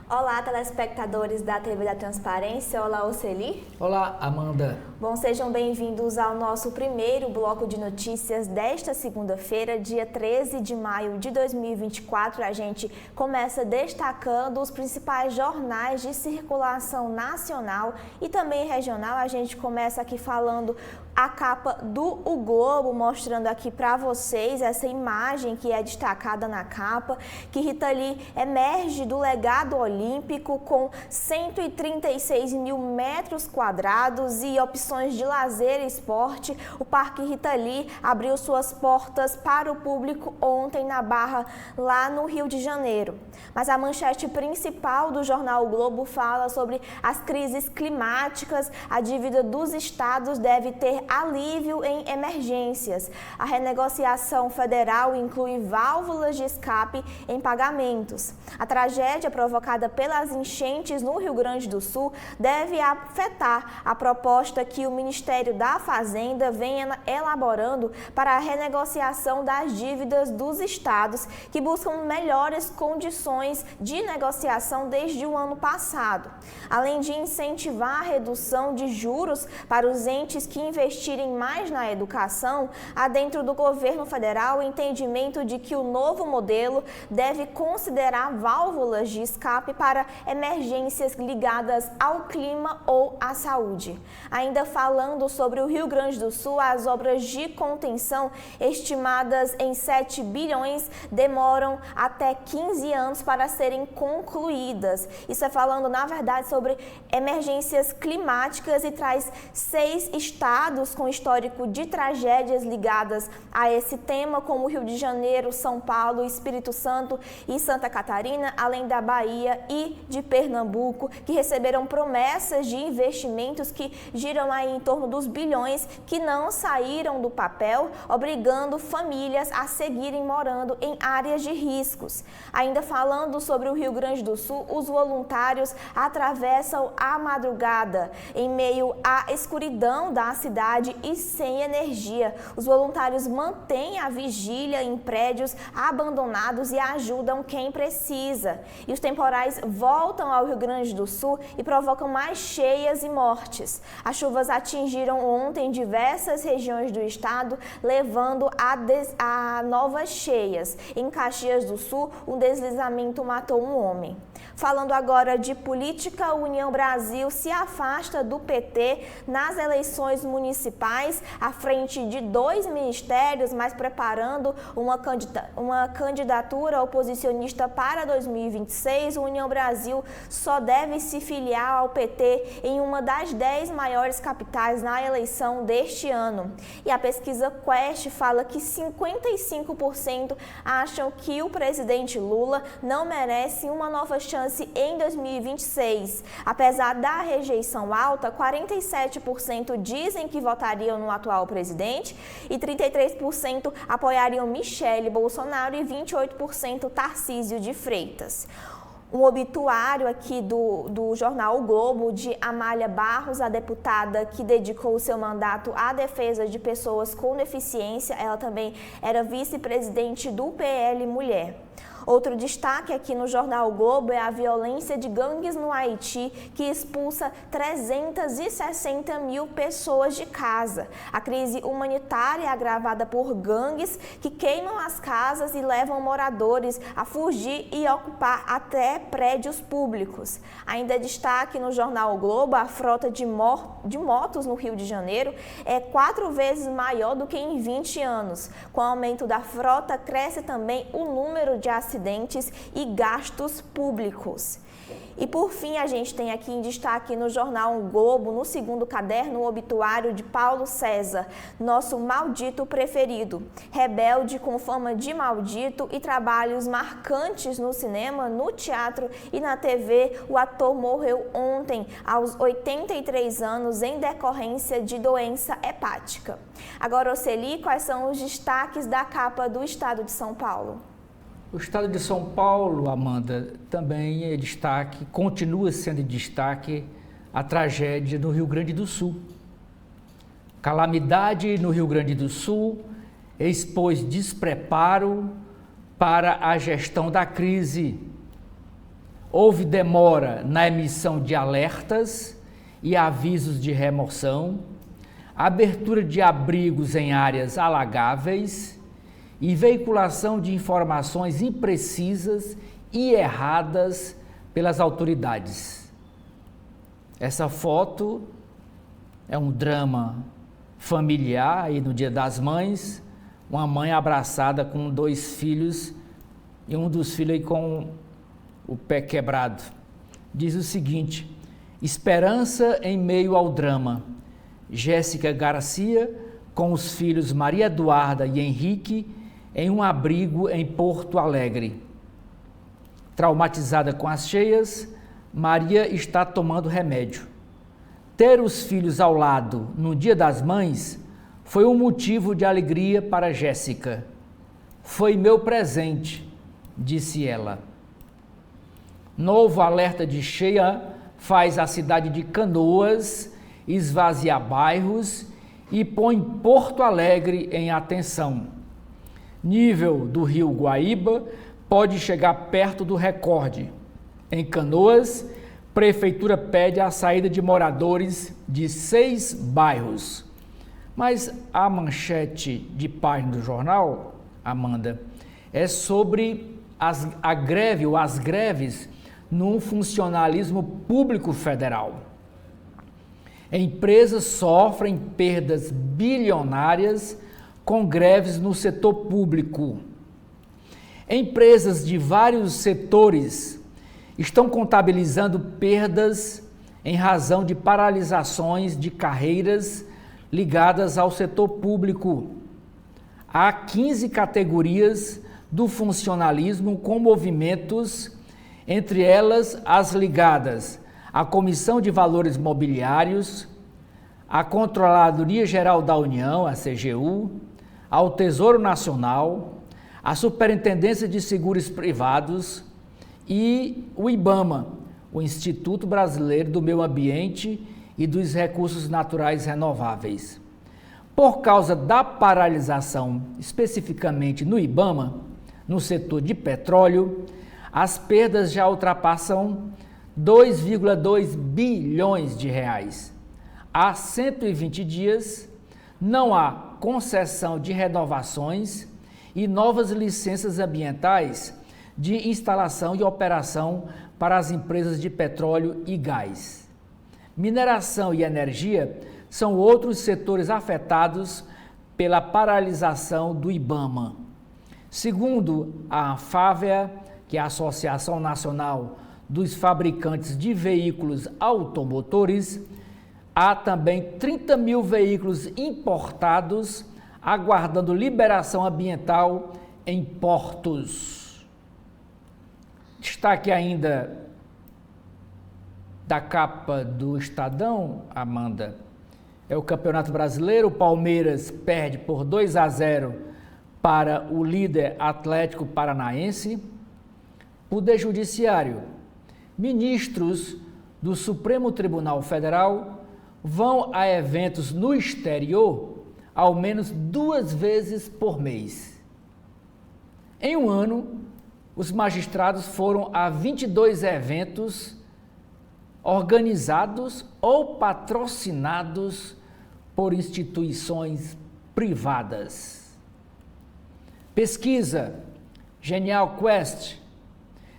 Olá, telespectadores da TV da Transparência. Olá, Oceli. Olá, Amanda. Bom, sejam bem-vindos ao nosso primeiro bloco de notícias desta segunda-feira, dia 13 de maio de 2024. A gente começa destacando os principais jornais de circulação nacional e também regional. A gente começa aqui falando a capa do O Globo, mostrando aqui para vocês essa imagem que é destacada na capa, que Rita Lee emerge do legado olímpico com 136 mil metros quadrados e opções de lazer e esporte. O Parque Rita Lee abriu suas portas para o público ontem na Barra, lá no Rio de Janeiro. Mas a manchete principal do jornal O Globo fala sobre as crises climáticas. A dívida dos estados deve ter alívio em emergências. A renegociação federal inclui válvulas de escape em pagamentos. A tragédia provocada pelas enchentes no Rio Grande do Sul deve afetar a proposta que o Ministério da Fazenda vem elaborando para a renegociação das dívidas dos estados, que buscam melhores condições de negociação desde o ano passado. Além de incentivar a redução de juros para os entes que investirem mais na educação, há dentro do governo federal o entendimento de que o novo modelo deve considerar válvulas de escape para emergências ligadas ao clima ou à saúde. Ainda falando sobre o Rio Grande do Sul, as obras de contenção estimadas em 7 bilhões demoram até 15 anos para serem concluídas. Isso é falando, na verdade, sobre emergências climáticas e traz 6 estados com histórico de tragédias ligadas a esse tema, como Rio de Janeiro, São Paulo, Espírito Santo e Santa Catarina, além da Bahia e de Pernambuco, que receberam promessas de investimentos que giram aí em torno dos bilhões que não saíram do papel, obrigando famílias a seguirem morando em áreas de riscos. Ainda falando sobre o Rio Grande do Sul, os voluntários atravessam a madrugada em meio à escuridão da cidade e sem energia. Os voluntários mantêm a vigília em prédios abandonados e ajudam quem precisa. E os temporais voltam ao Rio Grande do Sul e provocam mais cheias e mortes. As chuvas atingiram ontem diversas regiões do estado, levando a novas cheias. Em Caxias do Sul, um deslizamento matou um homem. Falando agora de política, a União Brasil se afasta do PT nas eleições municipais, à frente de 2 ministérios, mas preparando uma candidatura oposicionista para 2026. A União Brasil só deve se filiar ao PT em uma das 10 maiores capitais na eleição deste ano. E a pesquisa Quest fala que 55% acham que o presidente Lula não merece uma nova chance em 2026. Apesar da rejeição alta, 47% dizem que votariam no atual presidente e 33% apoiariam Michele Bolsonaro e 28% Tarcísio de Freitas. Um obituário aqui do jornal O Globo de Amália Barros, a deputada que dedicou o seu mandato à defesa de pessoas com deficiência. Ela também era vice-presidente do PL Mulher. Outro destaque aqui no jornal o Globo é a violência de gangues no Haiti, que expulsa 360 mil pessoas de casa. A crise humanitária é agravada por gangues que queimam as casas e levam moradores a fugir e ocupar até prédios públicos. Ainda destaque no jornal o Globo, a frota de motos no Rio de Janeiro é 4 vezes maior do que em 20 anos. Com o aumento da frota, cresce também o número de acidentes e gastos públicos. E por fim, a gente tem aqui em destaque no jornal O Globo, no segundo caderno, o obituário de Paulo César, nosso maldito preferido. Rebelde com fama de maldito e trabalhos marcantes no cinema, no teatro e na TV, o ator morreu ontem, aos 83 anos, em decorrência de doença hepática. Agora, Oceli, quais são os destaques da capa do Estado de São Paulo? O estado de São Paulo, Amanda, também é destaque, continua sendo destaque a tragédia no Rio Grande do Sul. Calamidade no Rio Grande do Sul expôs despreparo para a gestão da crise. houve demora na emissão de alertas e avisos de remoção, abertura de abrigos em áreas alagáveis e veiculação de informações imprecisas e erradas pelas autoridades. Essa foto é um drama familiar aí no Dia das Mães, uma mãe abraçada com 2 filhos e um dos filhos aí com o pé quebrado. Diz o seguinte: esperança em meio ao drama. Jéssica Garcia com os filhos Maria Eduarda e Henrique em um abrigo em Porto Alegre. Traumatizada com as cheias, Maria está tomando remédio. Ter os filhos ao lado no Dia das Mães foi um motivo de alegria para Jéssica. Foi meu presente, disse ela. Novo alerta de cheia faz a cidade de Canoas esvaziar bairros e põe Porto Alegre em atenção. Nível do rio Guaíba pode chegar perto do recorde. Em Canoas, prefeitura pede a saída de moradores de 6 bairros. Mas a manchete de página do jornal, Amanda, é sobre a greve ou as greves no funcionalismo público federal. Empresas sofrem perdas bilionárias com greves no setor público. Empresas de vários setores estão contabilizando perdas em razão de paralisações de carreiras ligadas ao setor público. Há 15 categorias do funcionalismo com movimentos, entre elas as ligadas à Comissão de Valores Mobiliários, à Controladoria Geral da União, a CGU, ao Tesouro Nacional, à Superintendência de Seguros Privados e o IBAMA, o Instituto Brasileiro do Meio Ambiente e dos Recursos Naturais Renováveis. Por causa da paralisação, especificamente no IBAMA, no setor de petróleo, as perdas já ultrapassam 2,2 bilhões de reais. Há 120 dias, não há concessão de renovações e novas licenças ambientais de instalação e operação para as empresas de petróleo e gás. Mineração e energia são outros setores afetados pela paralisação do IBAMA. Segundo a ANFAVEA, que é a Associação Nacional dos Fabricantes de Veículos Automotores, há também 30 mil veículos importados aguardando liberação ambiental em portos. Destaque ainda da capa do Estadão, Amanda, é o Campeonato Brasileiro. O Palmeiras perde por 2-0 para o líder Atlético Paranaense. Poder Judiciário. Ministros do Supremo Tribunal Federal vão a eventos no exterior ao menos 2 vezes por mês. Em um ano, os magistrados foram a 22 eventos organizados ou patrocinados por instituições privadas. Pesquisa Genial Quest: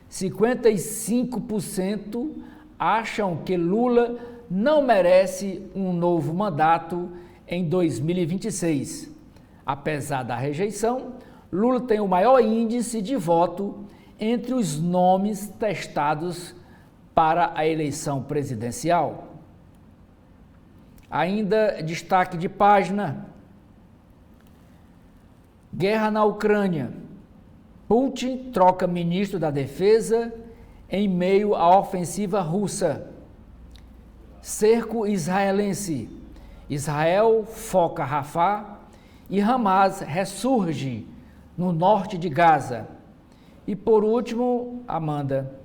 55% acham que Lula não merece um novo mandato em 2026. Apesar da rejeição, Lula tem o maior índice de voto entre os nomes testados para a eleição presidencial. Ainda destaque de página: guerra na Ucrânia. Putin troca ministro da Defesa em meio à ofensiva russa. Cerco israelense. Israel foca Rafah e Hamas ressurge no norte de Gaza. E por último, Amanda,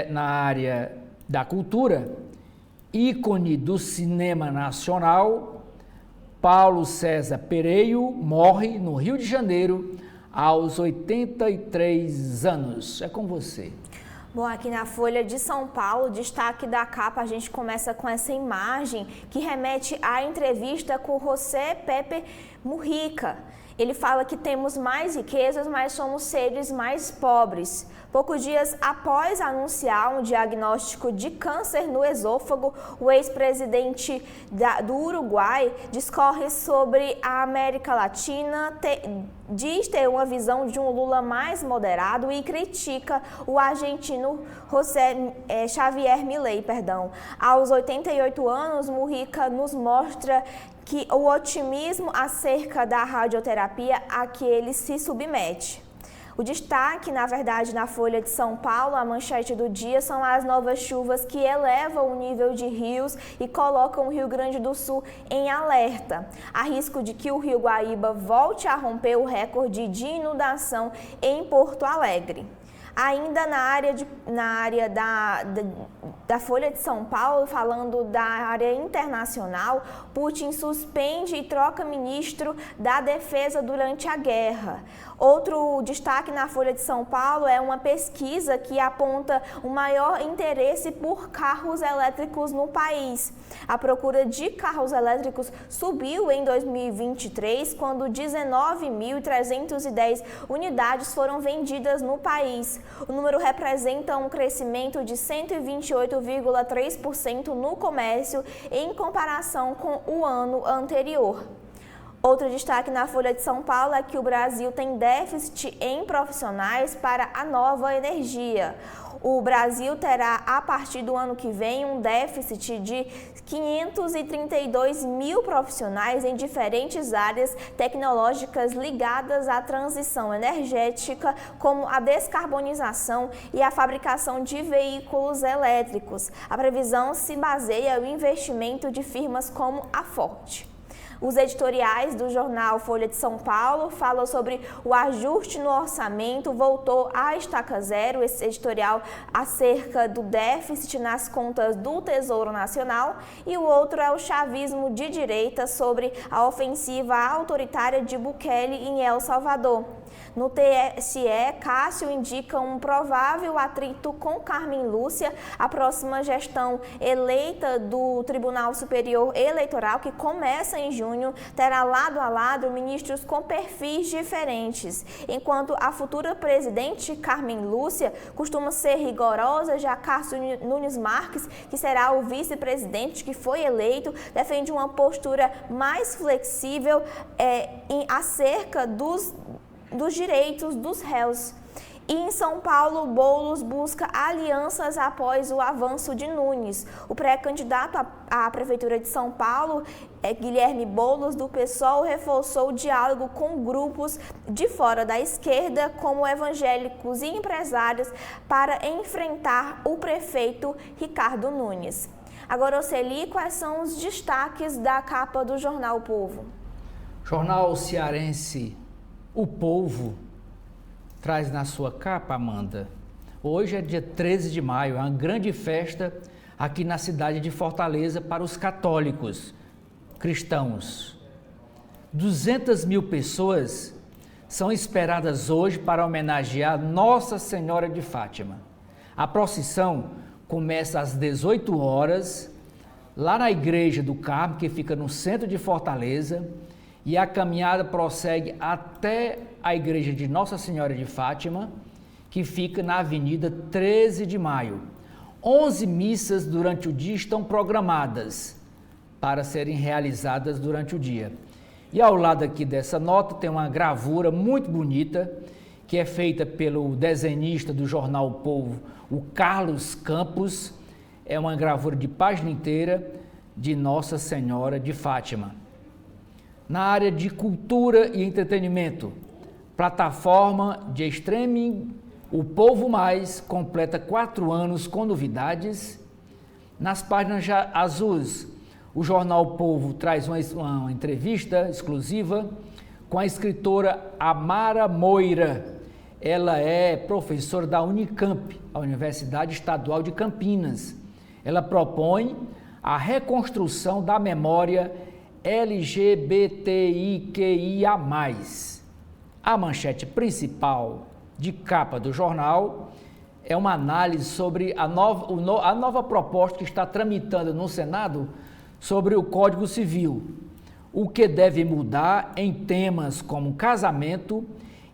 na área da cultura, ícone do cinema nacional, Paulo César Pereio morre no Rio de Janeiro aos 83 anos. É com você. Bom, aqui na Folha de São Paulo, destaque da capa, a gente começa com essa imagem que remete à entrevista com José Pepe Mujica. Ele fala que temos mais riquezas, mas somos seres mais pobres. Poucos dias após anunciar um diagnóstico de câncer no esôfago, o ex-presidente do Uruguai discorre sobre a América Latina, diz ter uma visão de um Lula mais moderado e critica o argentino Javier Milei. Aos 88 anos, Mujica nos mostra que o otimismo acerca da radioterapia a que ele se submete. O destaque, na verdade, na Folha de São Paulo, a manchete do dia, são as novas chuvas que elevam o nível de rios e colocam o Rio Grande do Sul em alerta. Há risco de que o Rio Guaíba volte a romper o recorde de inundação em Porto Alegre. Ainda na área da Folha de São Paulo, falando da área internacional, Putin suspende e troca ministro da Defesa durante a guerra. Outro destaque na Folha de São Paulo é uma pesquisa que aponta um maior interesse por carros elétricos no país. A procura de carros elétricos subiu em 2023, quando 19.310 unidades foram vendidas no país. O número representa um crescimento de 128,3% no comércio em comparação com o ano anterior. Outro destaque na Folha de São Paulo é que o Brasil tem déficit em profissionais para a nova energia. O Brasil terá, a partir do ano que vem, um déficit de 532 mil profissionais em diferentes áreas tecnológicas ligadas à transição energética, como a descarbonização e a fabricação de veículos elétricos. A previsão se baseia no investimento de firmas como a Ford. Os editoriais do jornal Folha de São Paulo falam sobre o ajuste no orçamento, voltou à estaca zero, esse editorial acerca do déficit nas contas do Tesouro Nacional, e o outro é o chavismo de direita sobre a ofensiva autoritária de Bukele em El Salvador. No TSE, Cássio indica um provável atrito com Carmen Lúcia, a próxima gestão eleita do Tribunal Superior Eleitoral, que começa em junho, terá lado a lado ministros com perfis diferentes. Enquanto a futura presidente, Carmen Lúcia, costuma ser rigorosa, já Cássio Nunes Marques, que será o vice-presidente que foi eleito, defende uma postura mais flexível acerca dos direitos dos réus. E em São Paulo, Boulos busca alianças após o avanço de Nunes. O pré-candidato à Prefeitura de São Paulo, Guilherme Boulos, do PSOL, reforçou o diálogo com grupos de fora da esquerda, como evangélicos e empresários, para enfrentar o prefeito Ricardo Nunes. Agora, Oceli, quais são os destaques da capa do jornal O Povo? Jornal cearense O Povo traz na sua capa, Amanda, hoje é dia 13 de maio, é uma grande festa aqui na cidade de Fortaleza para os católicos cristãos. 200 mil pessoas são esperadas hoje para homenagear Nossa Senhora de Fátima. A procissão começa às 18 horas, lá na Igreja do Carmo, que fica no centro de Fortaleza, e a caminhada prossegue até a Igreja de Nossa Senhora de Fátima, que fica na Avenida 13 de Maio. 11 missas durante o dia estão programadas para serem realizadas durante o dia. E ao lado aqui dessa nota tem uma gravura muito bonita, que é feita pelo desenhista do jornal O Povo, o Carlos Campos. É uma gravura de página inteira de Nossa Senhora de Fátima. Na área de cultura e entretenimento, plataforma de streaming O Povo Mais completa 4 anos com novidades. Nas páginas azuis, o jornal O Povo traz uma entrevista exclusiva com a escritora Amara Moira. Ela é professora da Unicamp, a Universidade Estadual de Campinas. Ela propõe a reconstrução da memória LGBTIQIA+. A manchete principal de capa do jornal é uma análise sobre a nova proposta que está tramitando no Senado sobre o Código Civil, o que deve mudar em temas como casamento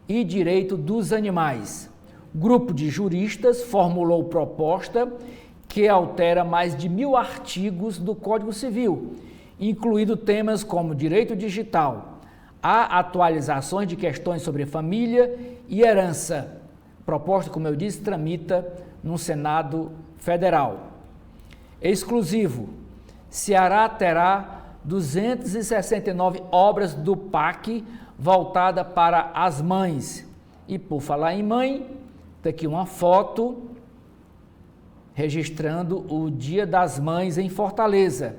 e direito dos animais. Grupo de juristas formulou proposta que altera mais de 1000 artigos do Código Civil, incluindo temas como direito digital. Há atualizações de questões sobre família e herança. Proposta, como eu disse, tramita no Senado Federal. Exclusivo. Ceará terá 269 obras do PAC voltada para as mães. E por falar em mãe, está aqui uma foto registrando o Dia das Mães em Fortaleza.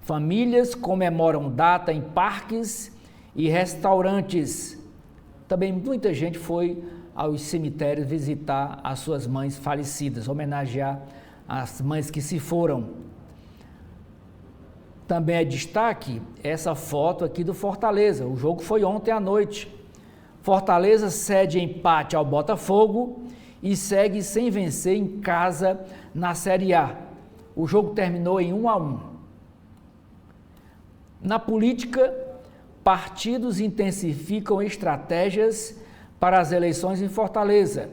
Famílias comemoram data em parques e restaurantes. Também muita gente foi aos cemitérios visitar as suas mães falecidas, homenagear as mães que se foram. Também é destaque essa foto aqui do Fortaleza. O jogo foi ontem à noite. Fortaleza cede empate ao Botafogo e segue sem vencer em casa na Série A. O jogo terminou em 1-1. Na política, partidos intensificam estratégias para as eleições em Fortaleza.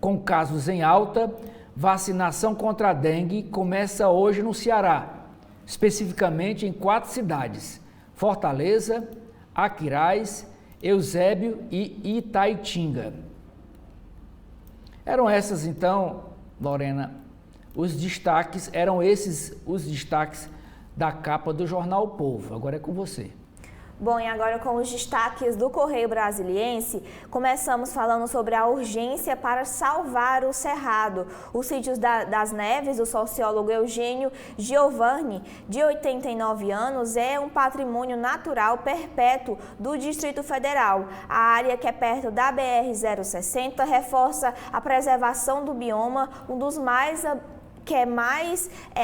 Com casos em alta, vacinação contra a dengue começa hoje no Ceará, especificamente em 4 cidades: Fortaleza, Aquiraz, Eusébio e Itaitinga. Eram essas então, Lorena, eram esses os destaques da capa do jornal O Povo. Agora é com você. Bom, e agora com os destaques do Correio Brasiliense, começamos falando sobre a urgência para salvar o Cerrado. Os sítios das Neves, do sociólogo Eugênio Giovanni, de 89 anos, é um patrimônio natural perpétuo do Distrito Federal. A área, que é perto da BR-060, reforça a preservação do bioma, um dos mais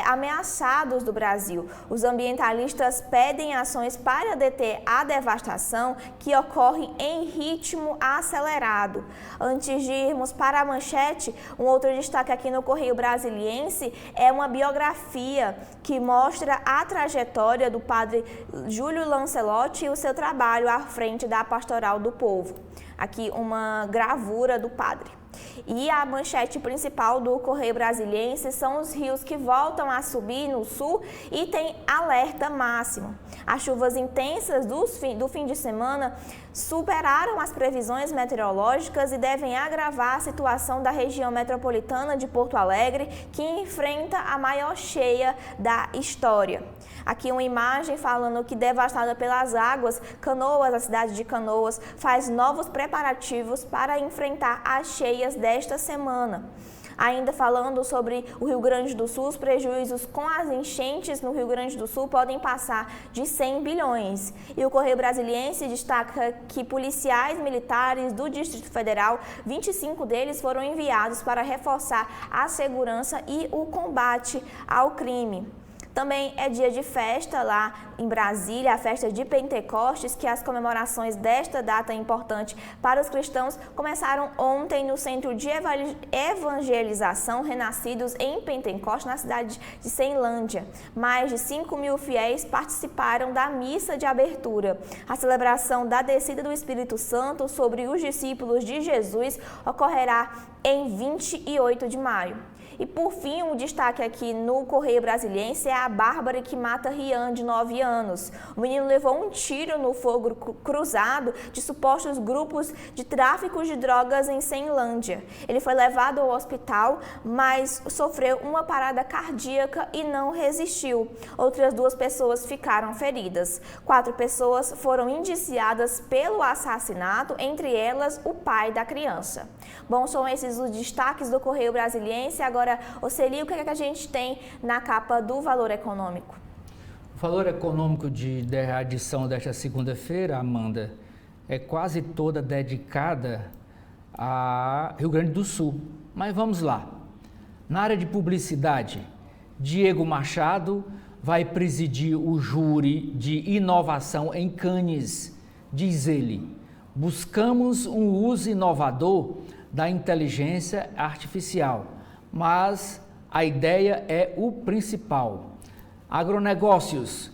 ameaçados do Brasil. Os ambientalistas pedem ações para deter a devastação que ocorre em ritmo acelerado. Antes de irmos para a manchete, um outro destaque aqui no Correio Brasiliense é uma biografia que mostra a trajetória do padre Júlio Lancelotti e o seu trabalho à frente da Pastoral do Povo. Aqui uma gravura do padre. E a manchete principal do Correio Brasiliense são os rios que voltam a subir no sul e tem alerta máximo. As chuvas intensas do fim de semana superaram as previsões meteorológicas e devem agravar a situação da região metropolitana de Porto Alegre, que enfrenta a maior cheia da história. Aqui uma imagem falando que, devastada pelas águas, Canoas, a cidade de Canoas, faz novos preparativos para enfrentar as cheias desta semana. Ainda falando sobre o Rio Grande do Sul, os prejuízos com as enchentes no Rio Grande do Sul podem passar de 100 bilhões. E o Correio Brasiliense destaca que policiais militares do Distrito Federal, 25 deles foram enviados para reforçar a segurança e o combate ao crime. Também é dia de festa lá em Brasília, a festa de Pentecostes, que as comemorações desta data importante para os cristãos começaram ontem no Centro de Evangelização Renascidos em Pentecostes, na cidade de Ceilândia. Mais de 5.000 fiéis participaram da missa de abertura. A celebração da descida do Espírito Santo sobre os discípulos de Jesus ocorrerá em 28 de maio. E por fim, um destaque aqui no Correio Brasiliense é a Bárbara que mata Rian, de 9 anos. O menino levou um tiro no fogo cruzado de supostos grupos de tráfico de drogas em Ceilândia. Ele foi levado ao hospital, mas sofreu uma parada cardíaca e não resistiu. Outras 2 pessoas ficaram feridas. 4 pessoas foram indiciadas pelo assassinato, entre elas o pai da criança. Bom, são esses os destaques do Correio Brasiliense. Agora, Oceli, o que é que a gente tem na capa do Valor Econômico? O Valor Econômico da edição desta segunda-feira, Amanda, é quase toda dedicada a Rio Grande do Sul. Mas vamos lá. Na área de publicidade, Diego Machado vai presidir o júri de inovação em Cannes. Diz ele: buscamos um uso inovador da inteligência artificial, mas a ideia é o principal. Agronegócios.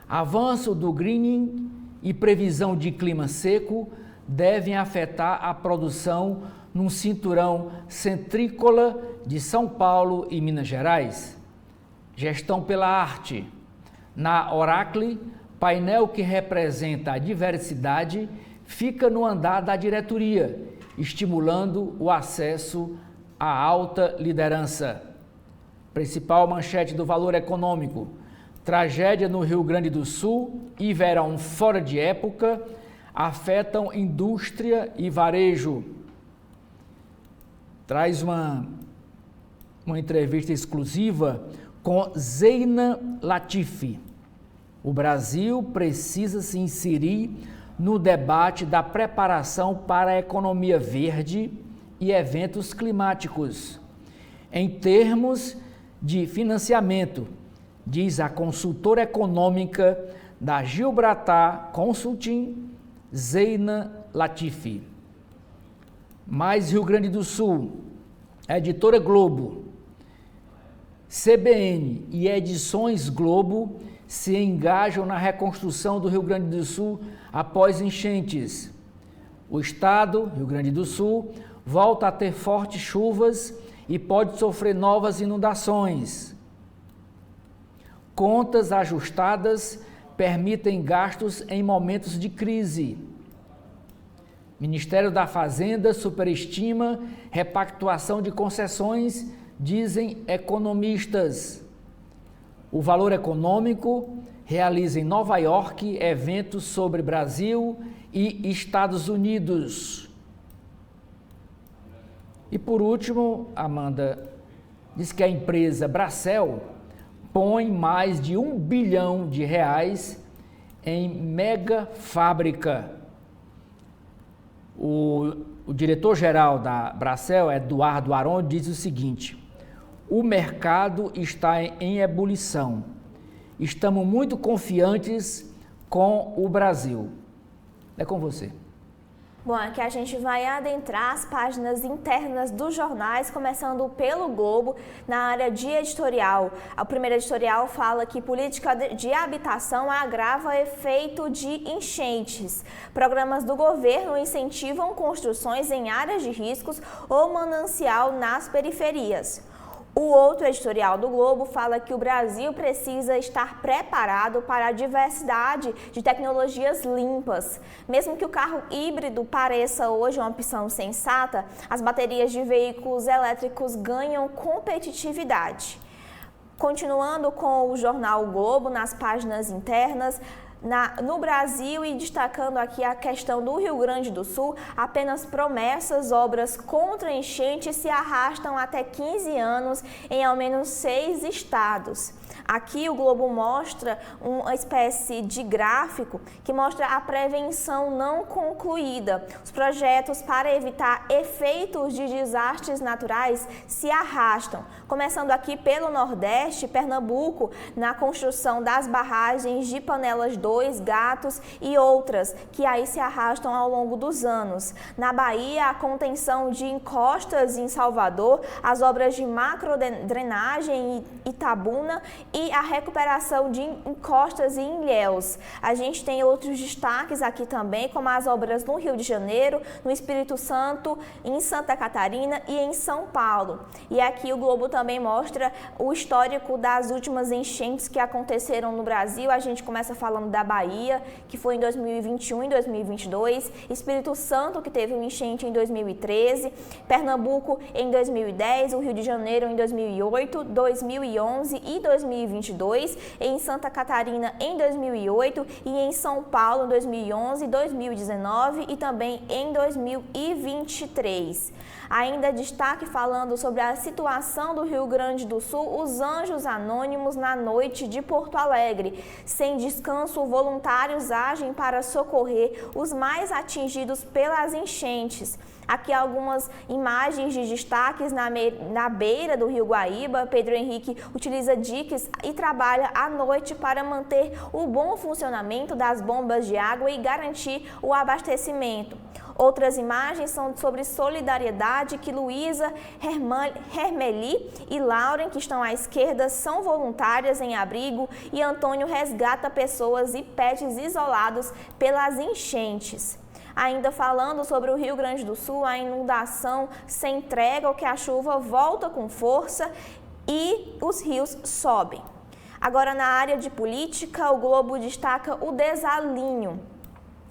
Avanço do greening e previsão de clima seco devem afetar a produção num cinturão centrícola de São Paulo e Minas Gerais. Gestão pela arte. Na Oracle, painel que representa a diversidade fica no andar da diretoria, estimulando o acesso à alta liderança. Principal manchete do Valor Econômico. Tragédia no Rio Grande do Sul e verão fora de época afetam indústria e varejo. Traz uma entrevista exclusiva com Zeina Latifi. O Brasil precisa se inserir no debate da preparação para a economia verde e eventos climáticos. Em termos de financiamento, diz a consultora econômica da Gilbratar Consulting, Zeina Latifi. Mais Rio Grande do Sul, Editora Globo, CBN e Edições Globo se engajam na reconstrução do Rio Grande do Sul após enchentes. O estado, Rio Grande do Sul, volta a ter fortes chuvas e pode sofrer novas inundações. Contas ajustadas permitem gastos em momentos de crise. Ministério da Fazenda superestima repactuação de concessões, dizem economistas. O Valor Econômico realiza em Nova York eventos sobre Brasil e Estados Unidos. E por último, Amanda, diz que a empresa Bracell põe mais de R$1 bilhão em mega fábrica. O diretor-geral da Bracell, Eduardo Aron, diz o seguinte: o mercado está em ebulição. Estamos muito confiantes com o Brasil. É com você. Bom, aqui a gente vai adentrar as páginas internas dos jornais, começando pelo Globo, na área de editorial. O primeiro editorial fala que política de habitação agrava efeito de enchentes. Programas do governo incentivam construções em áreas de riscos ou manancial nas periferias. O outro editorial do Globo fala que o Brasil precisa estar preparado para a diversidade de tecnologias limpas. Mesmo que o carro híbrido pareça hoje uma opção sensata, as baterias de veículos elétricos ganham competitividade. Continuando com o jornal o Globo, nas páginas internas, no Brasil e destacando aqui a questão do Rio Grande do Sul, apenas promessas, obras contra enchentes se arrastam até 15 anos em ao menos 6 estados. Aqui o Globo mostra uma espécie de gráfico que mostra a prevenção não concluída. Os projetos para evitar efeitos de desastres naturais se arrastam. Começando aqui pelo Nordeste, Pernambuco, na construção das barragens de Panelas 2, Gatos e outras, que aí se arrastam ao longo dos anos. Na Bahia, a contenção de encostas em Salvador, as obras de macrodrenagem em Itabuna e a recuperação de encostas em Ilhéus. A gente tem outros destaques aqui também, como as obras no Rio de Janeiro, no Espírito Santo, em Santa Catarina e em São Paulo. E aqui o Globo também mostra o histórico das últimas enchentes que aconteceram no Brasil. A gente começa falando da Bahia, que foi em 2021 e 2022, Espírito Santo, que teve uma enchente em 2013, Pernambuco em 2010, o Rio de Janeiro em 2008, 2011 e 2022, em Santa Catarina em 2008 e em São Paulo em 2011, 2019 e também em 2023. Ainda destaque falando sobre a situação do Rio Grande do Sul, os Anjos Anônimos na noite de Porto Alegre. Sem descanso, voluntários agem para socorrer os mais atingidos pelas enchentes. Aqui algumas imagens de destaques na beira do Rio Guaíba. Pedro Henrique utiliza diques e trabalha à noite para manter o bom funcionamento das bombas de água e garantir o abastecimento. Outras imagens são sobre solidariedade, que Luísa, Hermeli e Lauren, que estão à esquerda, são voluntárias em abrigo, e Antônio resgata pessoas e pets isolados pelas enchentes. Ainda falando sobre o Rio Grande do Sul, a inundação se entrega ao que a chuva volta com força e os rios sobem. Agora, na área de política, o Globo destaca o desalinho.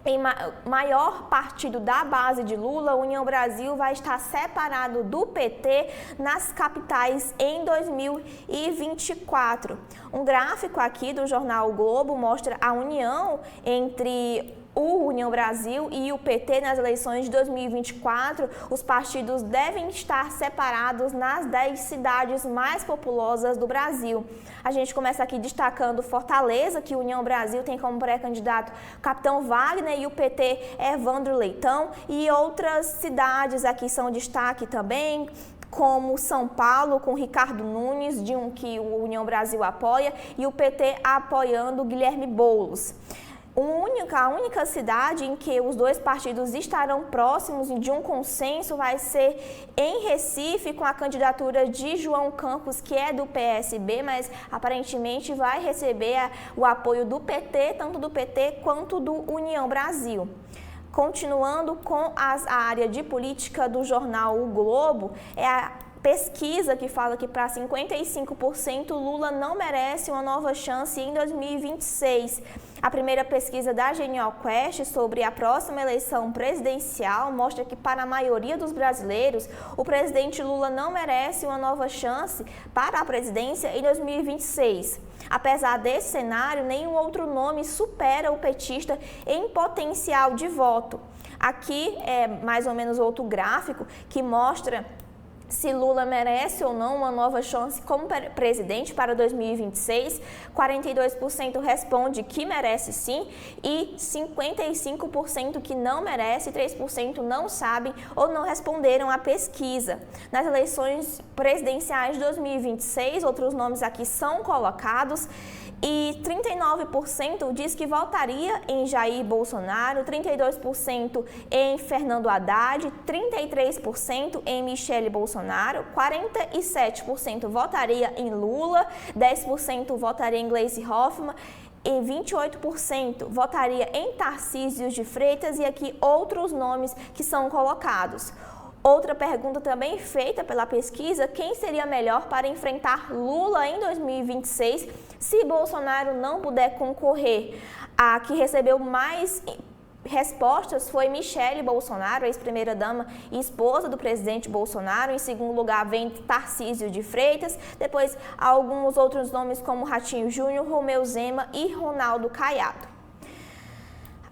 Em maior partido da base de Lula, União Brasil vai estar separado do PT nas capitais em 2024. Um gráfico aqui do jornal o Globo mostra a união entre o União Brasil e o PT nas eleições de 2024. Os partidos devem estar separados nas 10 cidades mais populosas do Brasil. A gente começa aqui destacando Fortaleza, que a União Brasil tem como pré-candidato Capitão Wagner e o PT Evandro Leitão. E outras cidades aqui são destaque também, como São Paulo, com Ricardo Nunes, que o União Brasil apoia, e o PT apoiando Guilherme Boulos. A única cidade em que os dois partidos estarão próximos de um consenso vai ser em Recife, com a candidatura de João Campos, que é do PSB, mas aparentemente vai receber o apoio do PT, tanto do PT quanto do União Brasil. Continuando com a área de política do jornal O Globo, é a pesquisa que fala que para 55% Lula não merece uma nova chance em 2026. A primeira pesquisa da Genial Quest sobre a próxima eleição presidencial mostra que para a maioria dos brasileiros, o presidente Lula não merece uma nova chance para a presidência em 2026. Apesar desse cenário, nenhum outro nome supera o petista em potencial de voto. Aqui é mais ou menos outro gráfico que mostra se Lula merece ou não uma nova chance como presidente para 2026, 42% responde que merece sim e 55% que não merece, 3% não sabem ou não responderam à pesquisa. Nas eleições presidenciais de 2026, outros nomes aqui são colocados, e 39% diz que votaria em Jair Bolsonaro, 32% em Fernando Haddad, 33% em Michele Bolsonaro, 47% votaria em Lula, 10% votaria em Gleisi Hoffmann e 28% votaria em Tarcísio de Freitas, e aqui outros nomes que são colocados. Outra pergunta também feita pela pesquisa: quem seria melhor para enfrentar Lula em 2026 se Bolsonaro não puder concorrer? A que recebeu mais respostas foi Michele Bolsonaro, ex-primeira-dama e esposa do presidente Bolsonaro. Em segundo lugar vem Tarcísio de Freitas, depois alguns outros nomes como Ratinho Júnior, Romeu Zema e Ronaldo Caiado.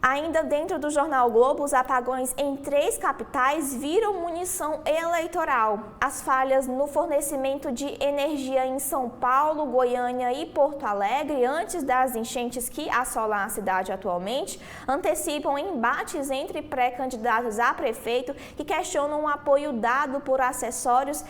Ainda dentro do jornal Globo, os apagões em 3 capitais viram munição eleitoral. As falhas no fornecimento de energia em São Paulo, Goiânia e Porto Alegre, antes das enchentes que assolam a cidade atualmente, antecipam embates entre pré-candidatos a prefeito que questionam o apoio dado por adversários,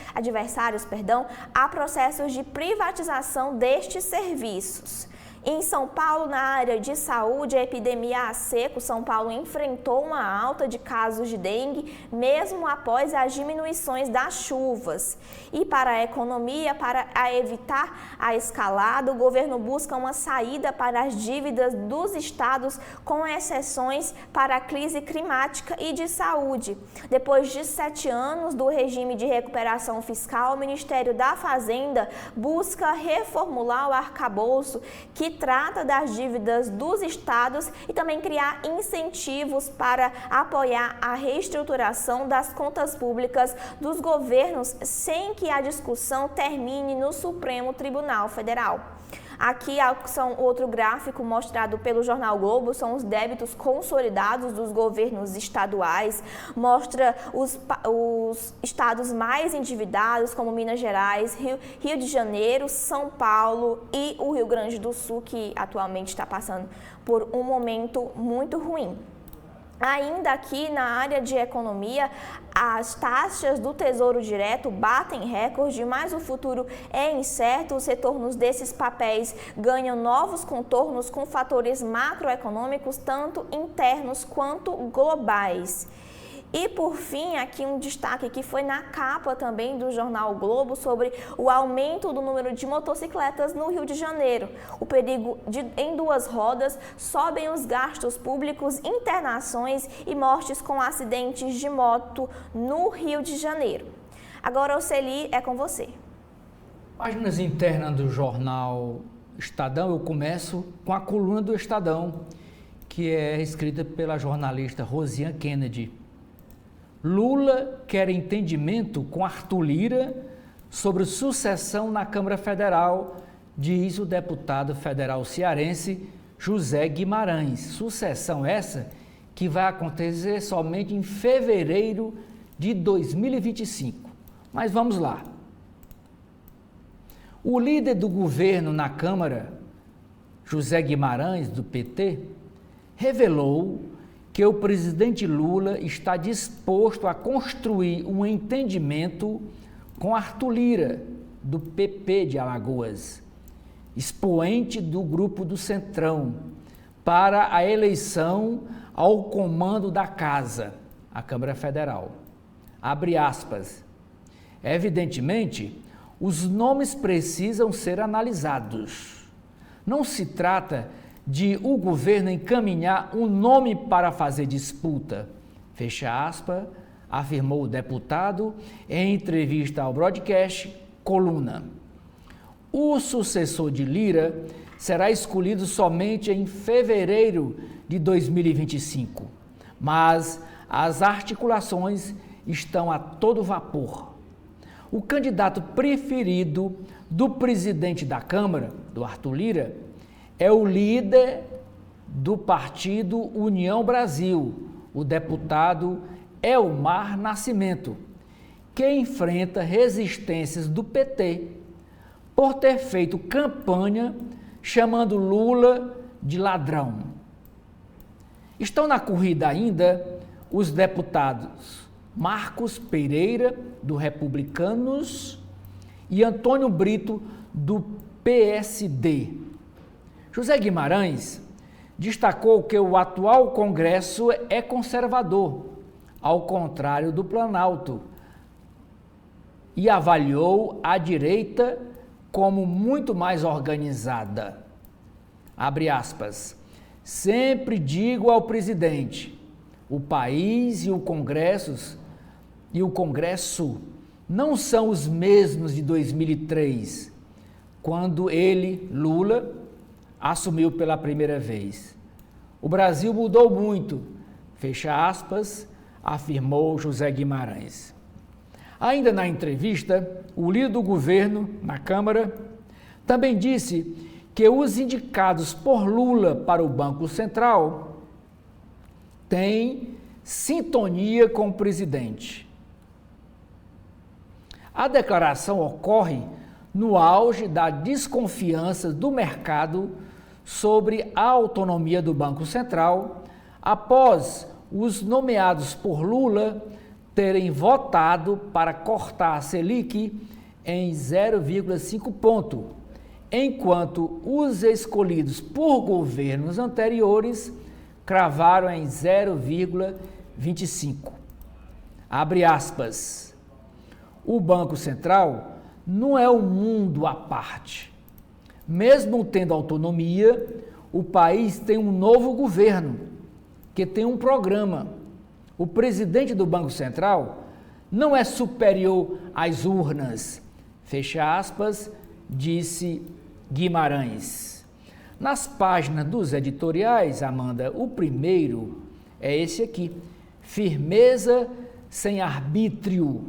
a processos de privatização destes serviços. Em São Paulo, na área de saúde, a epidemia a seco, São Paulo enfrentou uma alta de casos de dengue, mesmo após as diminuições das chuvas. E para a economia, para evitar a escalada, o governo busca uma saída para as dívidas dos estados, com exceções para a crise climática e de saúde. Depois de 7 anos do regime de recuperação fiscal, o Ministério da Fazenda busca reformular o arcabouço que trata das dívidas dos estados e também criar incentivos para apoiar a reestruturação das contas públicas dos governos sem que a discussão termine no Supremo Tribunal Federal. Aqui são outro gráfico mostrado pelo jornal Globo, são os débitos consolidados dos governos estaduais, mostra os estados mais endividados, como Minas Gerais, Rio de Janeiro, São Paulo e o Rio Grande do Sul, que atualmente está passando por um momento muito ruim. Ainda aqui na área de economia, as taxas do Tesouro Direto batem recorde, mas o futuro é incerto. Os retornos desses papéis ganham novos contornos com fatores macroeconômicos, tanto internos quanto globais. E por fim, aqui um destaque que foi na capa também do jornal o Globo sobre o aumento do número de motocicletas no Rio de Janeiro. O perigo em duas rodas, sobem os gastos públicos, internações e mortes com acidentes de moto no Rio de Janeiro. Agora, Oceli, é com você. Páginas internas do jornal Estadão, eu começo com a coluna do Estadão, que é escrita pela jornalista Rosiane Kennedy. Lula quer entendimento com Arthur Lira sobre sucessão na Câmara Federal, diz o deputado federal cearense José Guimarães. Sucessão essa que vai acontecer somente em fevereiro de 2025. Mas vamos lá. O líder do governo na Câmara, José Guimarães, do PT, revelou que o presidente Lula está disposto a construir um entendimento com Arthur Lira, do PP de Alagoas, expoente do grupo do Centrão, para a eleição ao comando da Casa, a Câmara Federal. Abre aspas. Evidentemente, os nomes precisam ser analisados. Não se trata de o governo encaminhar um nome para fazer disputa, fecha aspas, afirmou o deputado em entrevista ao broadcast Coluna. O sucessor de Lira será escolhido somente em fevereiro de 2025, mas as articulações estão a todo vapor. O candidato preferido do presidente da Câmara, do Arthur Lira, é o líder do partido União Brasil, o deputado Elmar Nascimento, que enfrenta resistências do PT por ter feito campanha chamando Lula de ladrão. Estão na corrida ainda os deputados Marcos Pereira, do Republicanos, e Antônio Brito, do PSD. José Guimarães destacou que o atual Congresso é conservador, ao contrário do Planalto, e avaliou a direita como muito mais organizada. Abre aspas. Sempre digo ao presidente, o país e o Congresso não são os mesmos de 2003, quando ele, Lula, assumiu pela primeira vez. O Brasil mudou muito, fecha aspas, afirmou José Guimarães. Ainda na entrevista, o líder do governo na Câmara também disse que os indicados por Lula para o Banco Central têm sintonia com o presidente. A declaração ocorre no auge da desconfiança do mercado sobre a autonomia do Banco Central, após os nomeados por Lula terem votado para cortar a Selic em 0,5 ponto, enquanto os escolhidos por governos anteriores cravaram em 0,25. Abre aspas. O Banco Central não é um mundo à parte. Mesmo tendo autonomia, o país tem um novo governo, que tem um programa. O presidente do Banco Central não é superior às urnas, fecha aspas, disse Guimarães. Nas páginas dos editoriais, Amanda, o primeiro é esse aqui, firmeza sem arbítrio.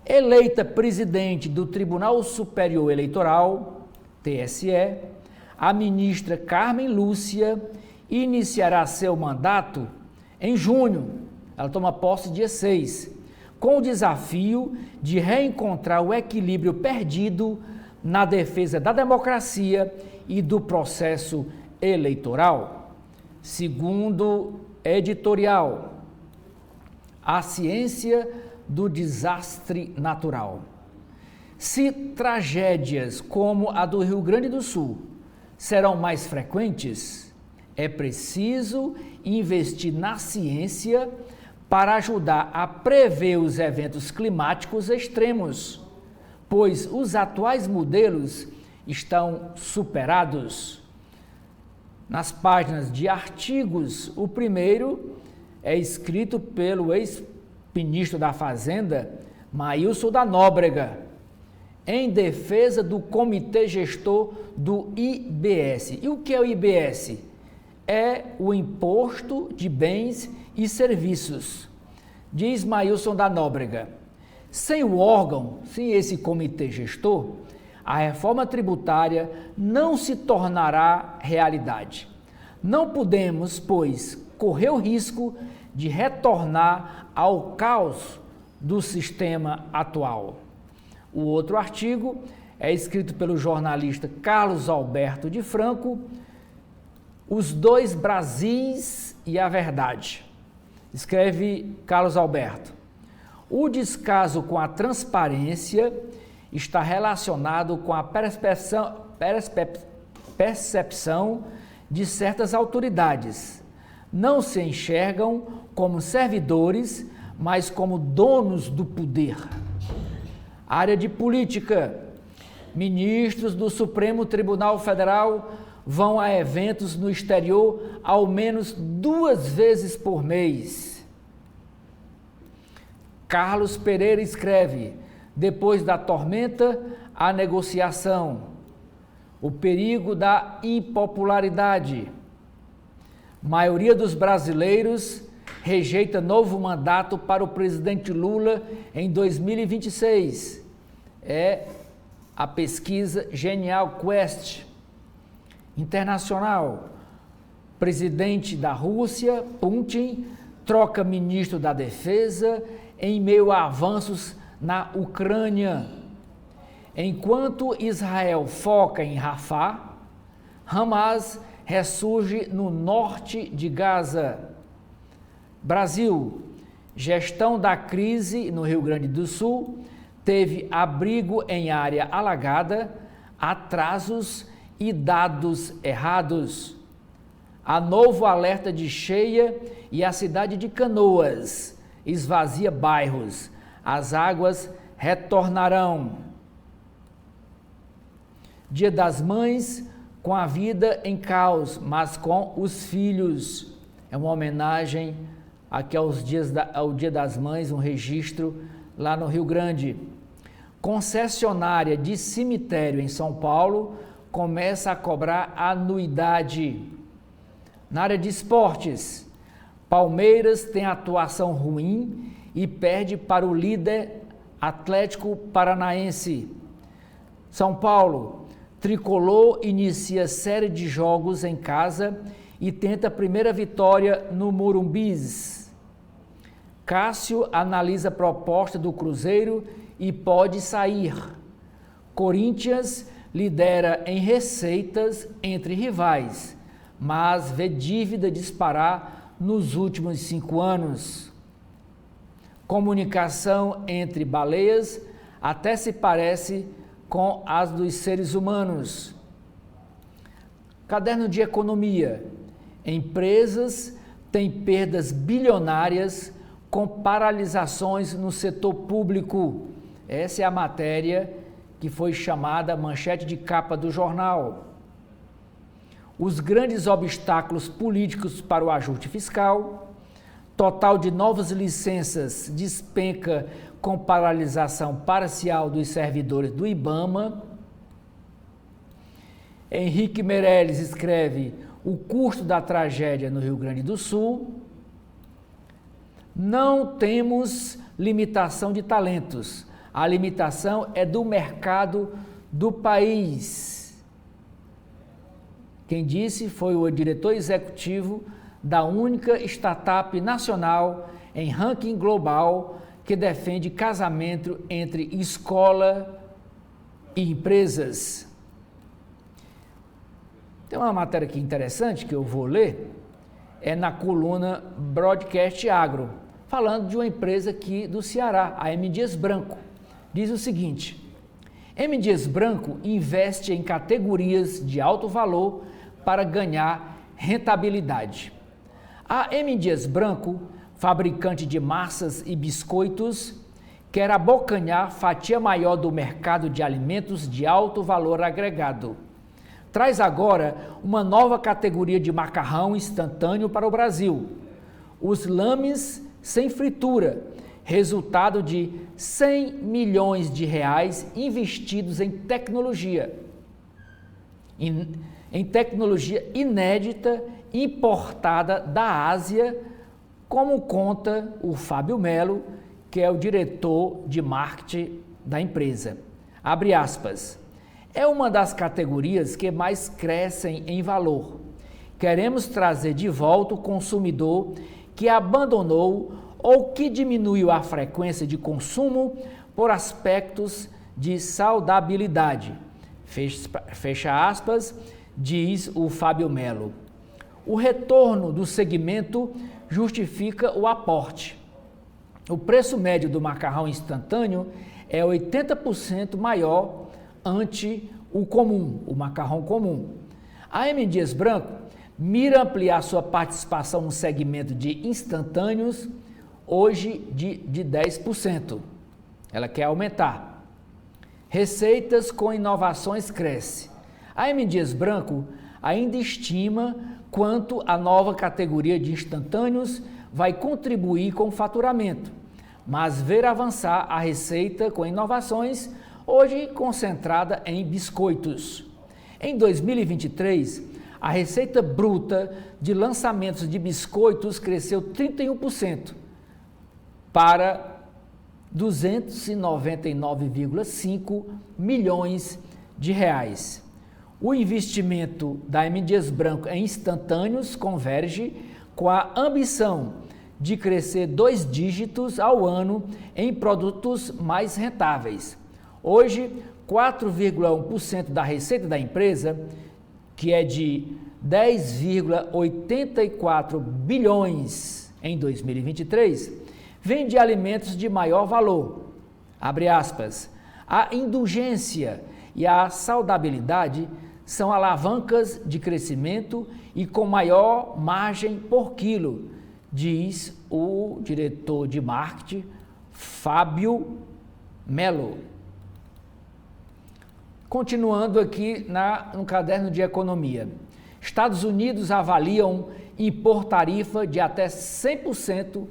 Eleita presidente do Tribunal Superior Eleitoral, TSE, a ministra Carmen Lúcia iniciará seu mandato em junho. Ela toma posse dia 6, com o desafio de reencontrar o equilíbrio perdido na defesa da democracia e do processo eleitoral. Segundo editorial, a ciência do desastre natural. Se tragédias como a do Rio Grande do Sul serão mais frequentes, é preciso investir na ciência para ajudar a prever os eventos climáticos extremos, pois os atuais modelos estão superados. Nas páginas de artigos, o primeiro é escrito pelo ex-ministro da Fazenda, Maílson da Nóbrega, em defesa do Comitê Gestor do IBS. E o que é o IBS? É o Imposto de Bens e Serviços. Diz Maílson da Nóbrega, sem o órgão, sem esse comitê gestor, a reforma tributária não se tornará realidade. Não podemos, pois, correr o risco de retornar ao caos do sistema atual. O outro artigo é escrito pelo jornalista Carlos Alberto de Franco, Os Dois Brasis e a Verdade. Escreve Carlos Alberto. O descaso com a transparência está relacionado com a percepção de certas autoridades. Não se enxergam como servidores, mas como donos do poder. Área de política. Ministros do Supremo Tribunal Federal vão a eventos no exterior ao menos 2 vezes por mês. Carlos Pereira escreve, depois da tormenta, a negociação, o perigo da impopularidade. Maioria dos brasileiros rejeita novo mandato para o presidente Lula em 2026. É a pesquisa Genial Quest. Internacional. Presidente da Rússia, Putin, troca ministro da Defesa em meio a avanços na Ucrânia. Enquanto Israel foca em Rafah, Hamas ressurge no norte de Gaza. Brasil, gestão da crise no Rio Grande do Sul, teve abrigo em área alagada, atrasos e dados errados. Há novo alerta de cheia e a cidade de Canoas esvazia bairros. As águas retornarão. Dia das Mães, com a vida em caos, mas com os filhos. É uma homenagem aqui ao Dia das Mães, um registro lá no Rio Grande. Concessionária de cemitério em São Paulo começa a cobrar anuidade. Na área de esportes, Palmeiras tem atuação ruim e perde para o líder Atlético Paranaense. São Paulo, Tricolor inicia série de jogos em casa e tenta a primeira vitória no Morumbis. Cássio analisa a proposta do Cruzeiro e pode sair. Corinthians lidera em receitas entre rivais, mas vê dívida disparar nos últimos 5 anos. Comunicação entre baleias até se parece com as dos seres humanos. Caderno de economia. Empresas têm perdas bilionárias com paralisações no setor público. Essa é a matéria que foi chamada manchete de capa do jornal. Os grandes obstáculos políticos para o ajuste fiscal, total de novas licenças despenca com paralisação parcial dos servidores do IBAMA. Henrique Meirelles escreve o custo da tragédia no Rio Grande do Sul. Não temos limitação de talentos. A limitação é do mercado do país. Quem disse foi o diretor executivo da única startup nacional em ranking global que defende casamento entre escola e empresas. Tem uma matéria aqui interessante que eu vou ler, é na coluna Broadcast Agro, falando de uma empresa aqui do Ceará, a M. Dias Branco. Diz o seguinte: M. Dias Branco investe em categorias de alto valor para ganhar rentabilidade. A M. Dias Branco fabricante de massas e biscoitos, quer abocanhar fatia maior do mercado de alimentos de alto valor agregado. Traz agora uma nova categoria de macarrão instantâneo para o Brasil: os lames sem fritura, resultado de 100 milhões de reais investidos em tecnologia. Em tecnologia inédita importada da Ásia, como conta o Fábio Melo, que é o diretor de marketing da empresa. Abre aspas. É uma das categorias que mais crescem em valor. Queremos trazer de volta o consumidor que abandonou ou que diminuiu a frequência de consumo por aspectos de saudabilidade. Fecha aspas, diz o Fábio Melo. O retorno do segmento justifica o aporte. O preço médio do macarrão instantâneo é 80% maior ante o comum, o macarrão comum. A M. Dias Branco mira ampliar sua participação no segmento de instantâneos, hoje de 10%. Ela quer aumentar. Receitas com inovações cresce. A M. Dias Branco ainda estima quanto a nova categoria de instantâneos vai contribuir com o faturamento, mas ver avançar a receita com inovações, hoje concentrada em biscoitos. Em 2023, a receita bruta de lançamentos de biscoitos cresceu 31% para 299,5 milhões de reais. O investimento da M. Dias Branco em instantâneos converge com a ambição de crescer 2 dígitos ao ano em produtos mais rentáveis. Hoje, 4,1% da receita da empresa, que é de 10,84 bilhões em 2023, vem de alimentos de maior valor. Abre aspas. A indulgência e a saudabilidade são alavancas de crescimento e com maior margem por quilo, diz o diretor de marketing, Fábio Melo. Continuando aqui no caderno de economia. Estados Unidos avaliam impor tarifa de até 100%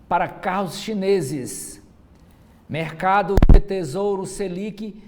para carros chineses. Mercado de Tesouro Selic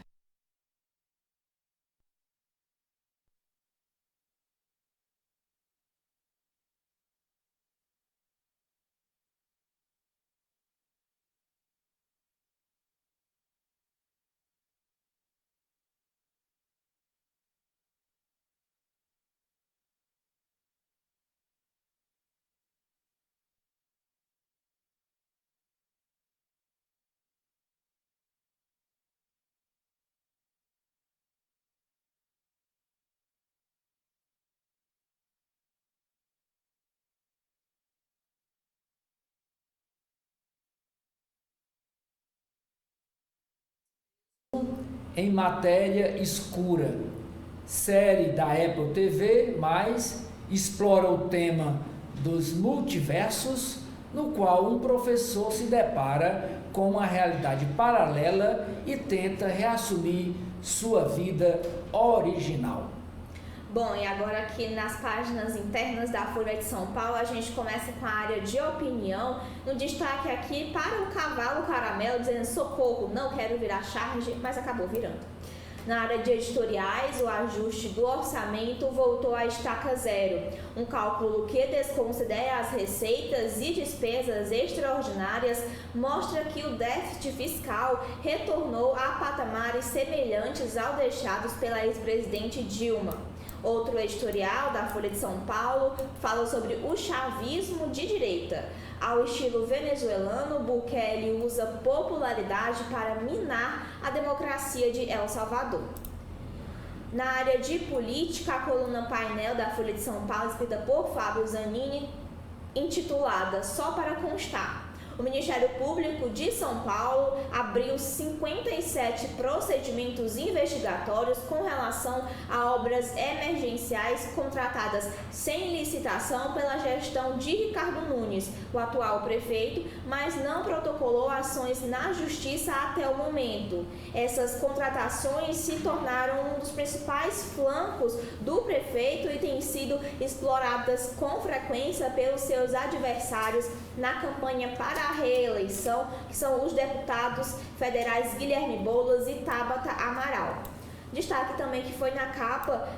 em matéria escura. Série da Apple TV+, explora o tema dos multiversos, no qual um professor se depara com uma realidade paralela e tenta reassumir sua vida original. Bom, e agora aqui nas páginas internas da Folha de São Paulo, a gente começa com a área de opinião. No destaque aqui, para o cavalo caramelo, dizendo socorro, não quero virar charge, mas acabou virando. Na área de editoriais, o ajuste do orçamento voltou à estaca zero, um cálculo que desconsidera as receitas e despesas extraordinárias, mostra que o déficit fiscal retornou a patamares semelhantes aos deixados pela ex-presidente Dilma. Outro editorial da Folha de São Paulo fala sobre o chavismo de direita. Ao estilo venezuelano, Bukele usa popularidade para minar a democracia de El Salvador. Na área de política, a coluna painel da Folha de São Paulo, escrita por Fábio Zanini, intitulada Só para constar. O Ministério Público de São Paulo abriu 57 procedimentos investigatórios com relação a obras emergenciais contratadas sem licitação pela gestão de Ricardo Nunes, o atual prefeito, mas não protocolou ações na Justiça até o momento. Essas contratações se tornaram um dos principais flancos do prefeito e têm sido exploradas com frequência pelos seus adversários na campanha para a reeleição, que são os deputados federais Guilherme Boulos e Tabata Amaral. Destaque também que foi na capa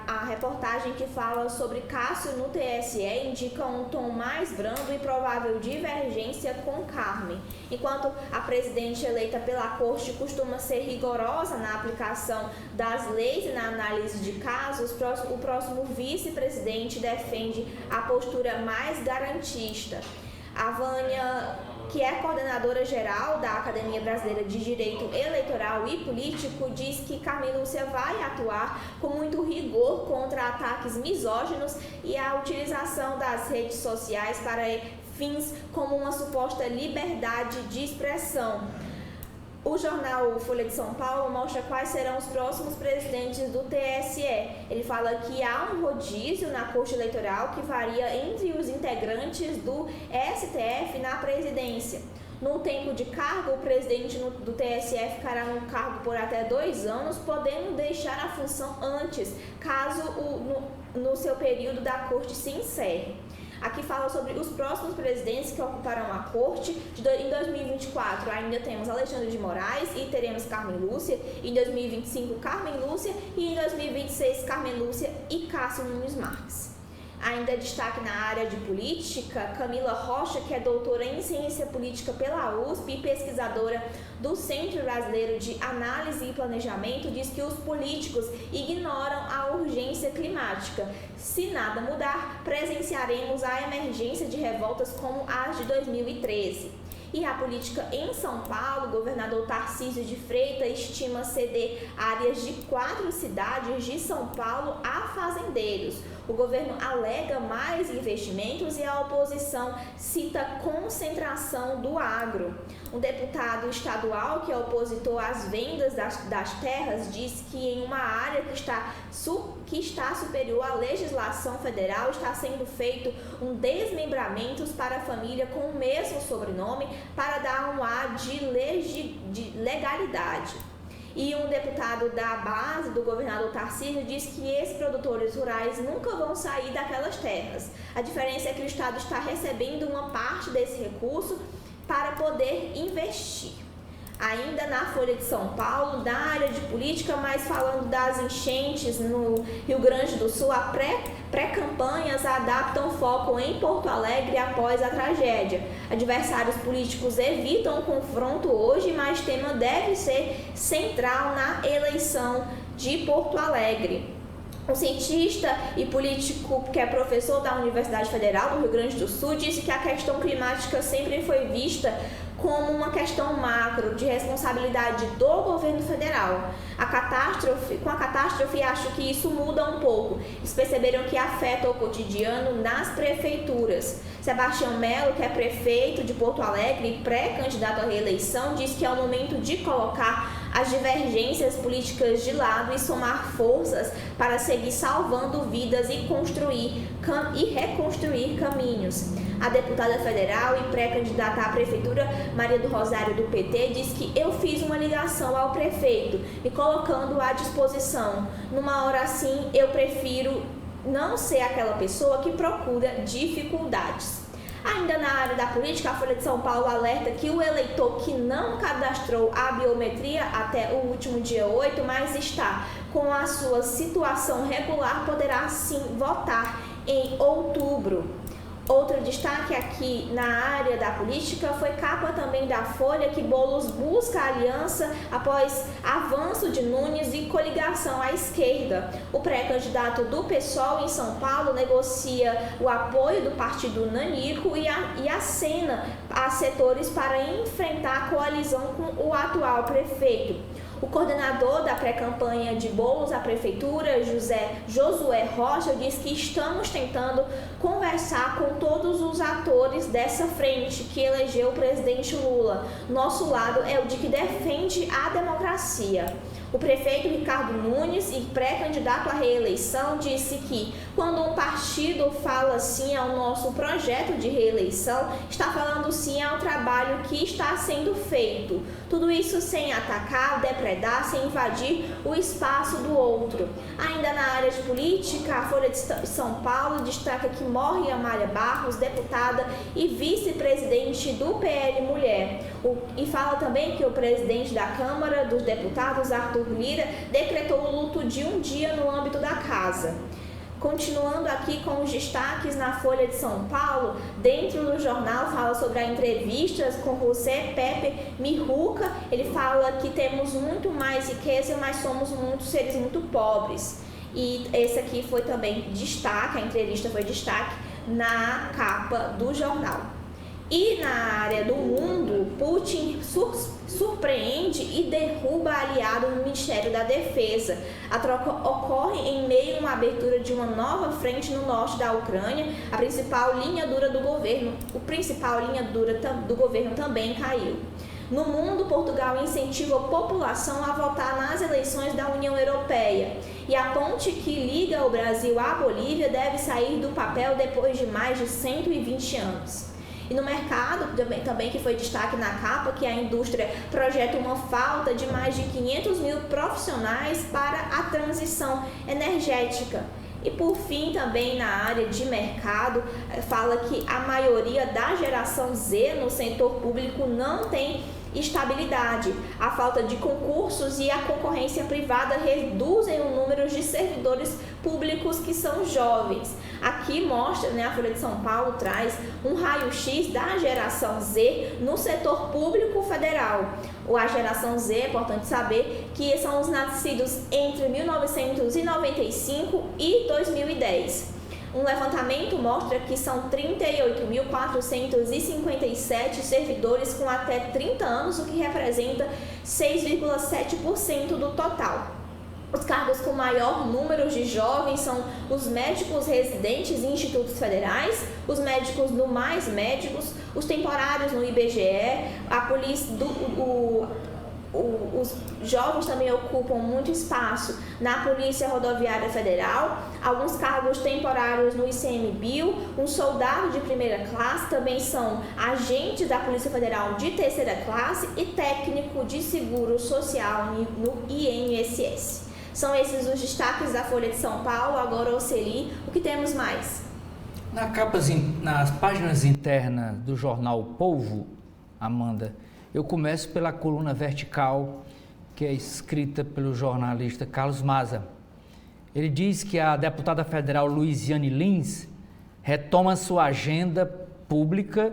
a reportagem que fala sobre Cássio no TSE, indica um tom mais brando e provável divergência com Carmen. Enquanto a presidente eleita pela corte costuma ser rigorosa na aplicação das leis e na análise de casos, o próximo vice-presidente defende a postura mais garantista. A Vânia, que é coordenadora geral da Academia Brasileira de Direito Eleitoral e Político, diz que Carmen Lúcia vai atuar com muito rigor contra ataques misóginos e a utilização das redes sociais para fins como uma suposta liberdade de expressão. O jornal Folha de São Paulo mostra quais serão os próximos presidentes do TSE. Ele fala que há um rodízio na Corte Eleitoral que varia entre os integrantes do STF na presidência. No tempo de cargo, o presidente do TSE ficará no cargo por até 2 anos, podendo deixar a função antes, caso no seu período da corte se encerre. Aqui fala sobre os próximos presidentes que ocuparão a corte. Em 2024 ainda temos Alexandre de Moraes e teremos Carmen Lúcia. Em 2025, Carmen Lúcia. E em 2026, Carmen Lúcia e Cássio Nunes Marques. Ainda destaque na área de política, Camila Rocha, que é doutora em ciência política pela USP e pesquisadora do Centro Brasileiro de Análise e Planejamento, diz que os políticos ignoram a urgência climática. Se nada mudar, presenciaremos a emergência de revoltas como as de 2013. E a política em São Paulo, o governador Tarcísio de Freitas estima ceder áreas de 4 cidades de São Paulo a fazendeiros. O governo alega mais investimentos e a oposição cita concentração do agro. Um deputado estadual que é opositor às vendas das terras diz que em uma área que está superior à legislação federal está sendo feito um desmembramento para a família com o mesmo sobrenome para dar um ar de legalidade. E um deputado da base do governador Tarcísio diz que esses produtores rurais nunca vão sair daquelas terras. A diferença é que o Estado está recebendo uma parte desse recurso para poder investir. Ainda na Folha de São Paulo, da área de política, mas falando das enchentes no Rio Grande do Sul, a pré-campanhas adaptam foco em Porto Alegre após a tragédia. Adversários políticos evitam o confronto hoje, mas o tema deve ser central na eleição de Porto Alegre. Um cientista e político que é professor da Universidade Federal do Rio Grande do Sul disse que a questão climática sempre foi vista como uma questão macro de responsabilidade do governo federal. Com a catástrofe, acho que isso muda um pouco. Eles perceberam que afeta o cotidiano nas prefeituras. Sebastião Melo, que é prefeito de Porto Alegre e pré-candidato à reeleição, diz que é o momento de colocar as divergências políticas de lado e somar forças para seguir salvando vidas e construir e reconstruir caminhos. A deputada federal e pré-candidata à prefeitura, Maria do Rosário, do PT, diz que eu fiz uma ligação ao prefeito, me colocando à disposição. Numa hora assim, eu prefiro não ser aquela pessoa que procura dificuldades. Ainda na área da política, a Folha de São Paulo alerta que o eleitor que não cadastrou a biometria até o último dia 8, mas está com a sua situação regular, poderá sim votar em outubro. Outro destaque aqui na área da política foi capa também da Folha, que Boulos busca aliança após avanço de Nunes e coligação à esquerda. O pré-candidato do PSOL em São Paulo negocia o apoio do partido Nanico e acena a setores para enfrentar a coalizão com o atual prefeito. O coordenador da pré-campanha de bolos à prefeitura, Josué Rocha, diz que estamos tentando conversar com todos os atores dessa frente que elegeu o presidente Lula. Nosso lado é o de que defende a democracia. O prefeito Ricardo Nunes, e pré-candidato à reeleição, disse que quando um partido fala sim ao nosso projeto de reeleição, está falando sim ao trabalho que está sendo feito. Tudo isso sem atacar, depredar, sem invadir o espaço do outro. Ainda na área de política, a Folha de São Paulo destaca que morre Amália Barros, deputada e vice-presidente do PL Mulher. E fala também que o presidente da Câmara dos Deputados, Arthur Lira, decretou o luto de um dia no âmbito da casa. Continuando aqui com os destaques na Folha de São Paulo, dentro do jornal fala sobre a entrevista com José Pepe Mijuca. Ele fala que temos muito mais riqueza, mas somos muitos seres muito pobres. E esse aqui foi também destaque, a entrevista foi destaque na capa do jornal. E na área do mundo, Putin surpreende e derruba aliado no Ministério da Defesa. A troca ocorre em meio a uma abertura de uma nova frente no norte da Ucrânia. A principal linha dura do governo também caiu. No mundo, Portugal incentiva a população a votar nas eleições da União Europeia. E a ponte que liga o Brasil à Bolívia deve sair do papel depois de mais de 120 anos. E no mercado, também que foi destaque na capa, que a indústria projeta uma falta de mais de 500 mil profissionais para a transição energética. E por fim, também na área de mercado, fala que a maioria da geração Z no setor público não tem estabilidade. A falta de concursos e a concorrência privada reduzem o número de servidores públicos que são jovens. Aqui mostra, a Folha de São Paulo traz um raio-x da geração Z no setor público federal. A geração Z, é importante saber, que são os nascidos entre 1995 e 2010. Um levantamento mostra que são 38.457 servidores com até 30 anos, o que representa 6,7% do total. Os cargos com maior número de jovens são os médicos residentes em institutos federais, os médicos no Mais Médicos, os temporários no IBGE, a polícia os jovens também ocupam muito espaço na Polícia Rodoviária Federal, alguns cargos temporários no ICMBio, um soldado de primeira classe, também são agentes da Polícia Federal de terceira classe e técnico de seguro social no INSS. São esses os destaques da Folha de São Paulo. Agora, Oceli, o que temos mais? Nas páginas internas do jornal O Povo, Amanda, eu começo pela coluna vertical, que é escrita pelo jornalista Carlos Maza. Ele diz que a deputada federal Luiziane Lins retoma sua agenda pública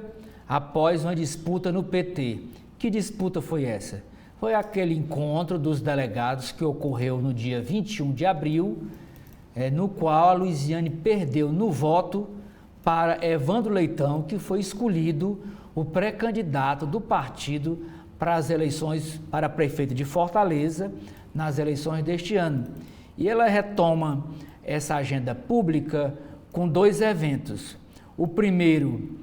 após uma disputa no PT. Que disputa foi essa? Foi aquele encontro dos delegados que ocorreu no dia 21 de abril, no qual a Luiziane perdeu no voto para Evandro Leitão, que foi escolhido o pré-candidato do partido para as eleições para prefeito de Fortaleza, nas eleições deste ano. E ela retoma essa agenda pública com dois eventos. O primeiro,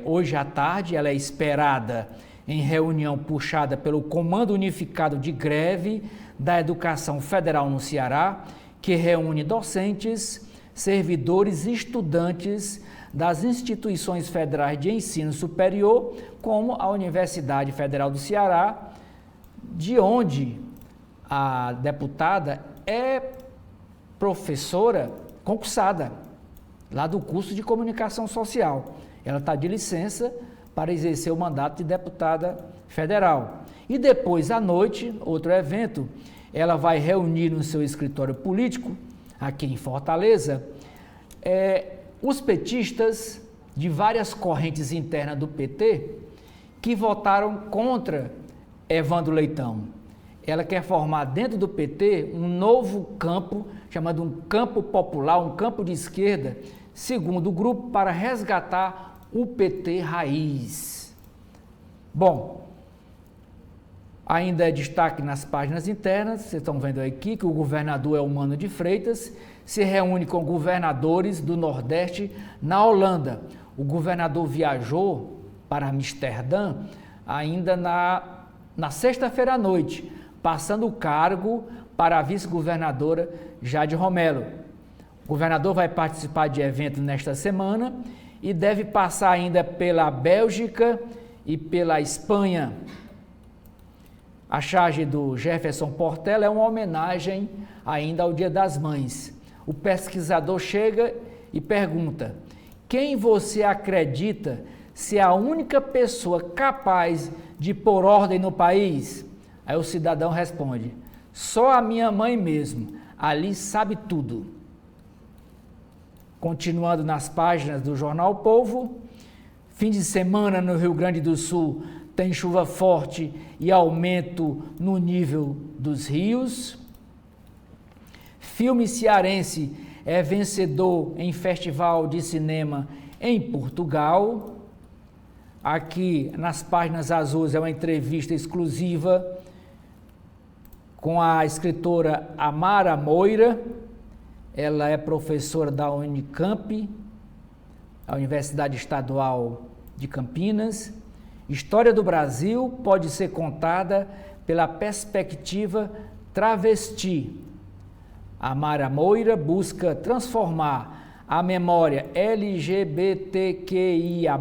hoje à tarde, ela é esperada em reunião puxada pelo Comando Unificado de Greve da Educação Federal no Ceará, que reúne docentes, servidores e estudantes das instituições federais de ensino superior, como a Universidade Federal do Ceará, de onde a deputada é professora concursada, lá do curso de Comunicação Social. Ela está de licença para exercer o mandato de deputada federal. E depois, à noite, outro evento, ela vai reunir no seu escritório político, aqui em Fortaleza, os petistas de várias correntes internas do PT que votaram contra Evandro Leitão. Ela quer formar dentro do PT um novo campo, chamado um campo popular, um campo de esquerda, segundo o grupo, para resgatar o PT raiz. Bom, Ainda é destaque nas páginas internas, vocês estão vendo aqui que o governador Elmano de Freitas se reúne com governadores do Nordeste na Holanda. O governador viajou para Amsterdã ainda na sexta-feira à noite, passando o cargo para a vice-governadora Jade Romelo. O governador vai participar de evento nesta semana e deve passar ainda pela Bélgica e pela Espanha. A charge do Jefferson Portela é uma homenagem ainda ao Dia das Mães. O pesquisador chega e pergunta: quem você acredita ser a única pessoa capaz de pôr ordem no país? Aí o cidadão responde: só a minha mãe mesmo, ali sabe tudo. Continuando nas páginas do Jornal O Povo, fim de semana no Rio Grande do Sul tem chuva forte e aumento no nível dos rios. Filme cearense é vencedor em festival de cinema em Portugal. Aqui nas páginas azuis é uma entrevista exclusiva com a escritora Amara Moira. Ela é professora da Unicamp, a Universidade Estadual de Campinas. História do Brasil pode ser contada pela perspectiva travesti. Amara Moira busca transformar a memória LGBTQIA+,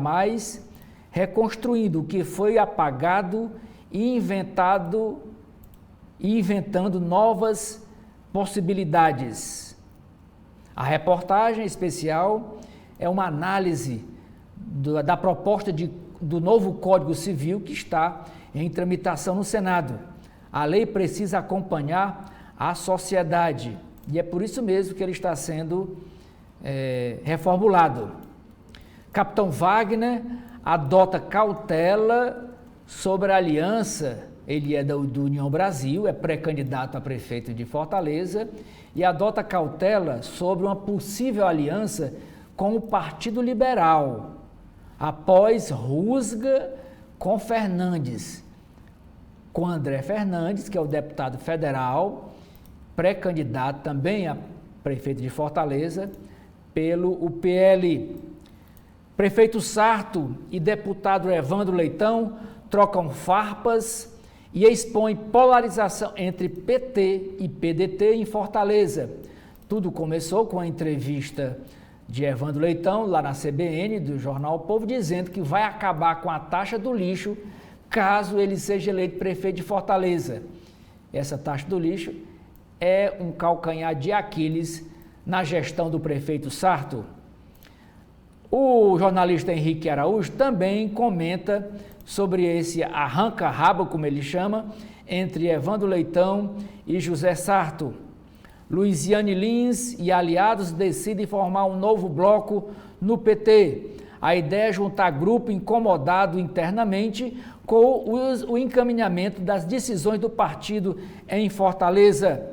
reconstruindo o que foi apagado e inventando novas possibilidades. A reportagem especial é uma análise da proposta do novo Código Civil que está em tramitação no Senado. A lei precisa acompanhar a sociedade e é por isso mesmo que ele está sendo reformulado. Capitão Wagner adota cautela sobre a aliança. Ele é do União Brasil, é pré-candidato a prefeito de Fortaleza e adota cautela sobre uma possível aliança com o Partido Liberal, após rusga com Fernandes, com André Fernandes, que é o deputado federal, pré-candidato também a prefeito de Fortaleza, pelo UPL. Prefeito Sarto e deputado Evandro Leitão trocam farpas e expõem polarização entre PT e PDT em Fortaleza. Tudo começou com a entrevista de Evandro Leitão, lá na CBN, do Jornal O Povo, dizendo que vai acabar com a taxa do lixo caso ele seja eleito prefeito de Fortaleza. Essa taxa do lixo é um calcanhar de Aquiles na gestão do prefeito Sarto. O jornalista Henrique Araújo também comenta sobre esse arranca-rabo, como ele chama, entre Evandro Leitão e José Sarto. Luiziane Lins e aliados decidem formar um novo bloco no PT. A ideia é juntar grupo incomodado internamente com o encaminhamento das decisões do partido em Fortaleza.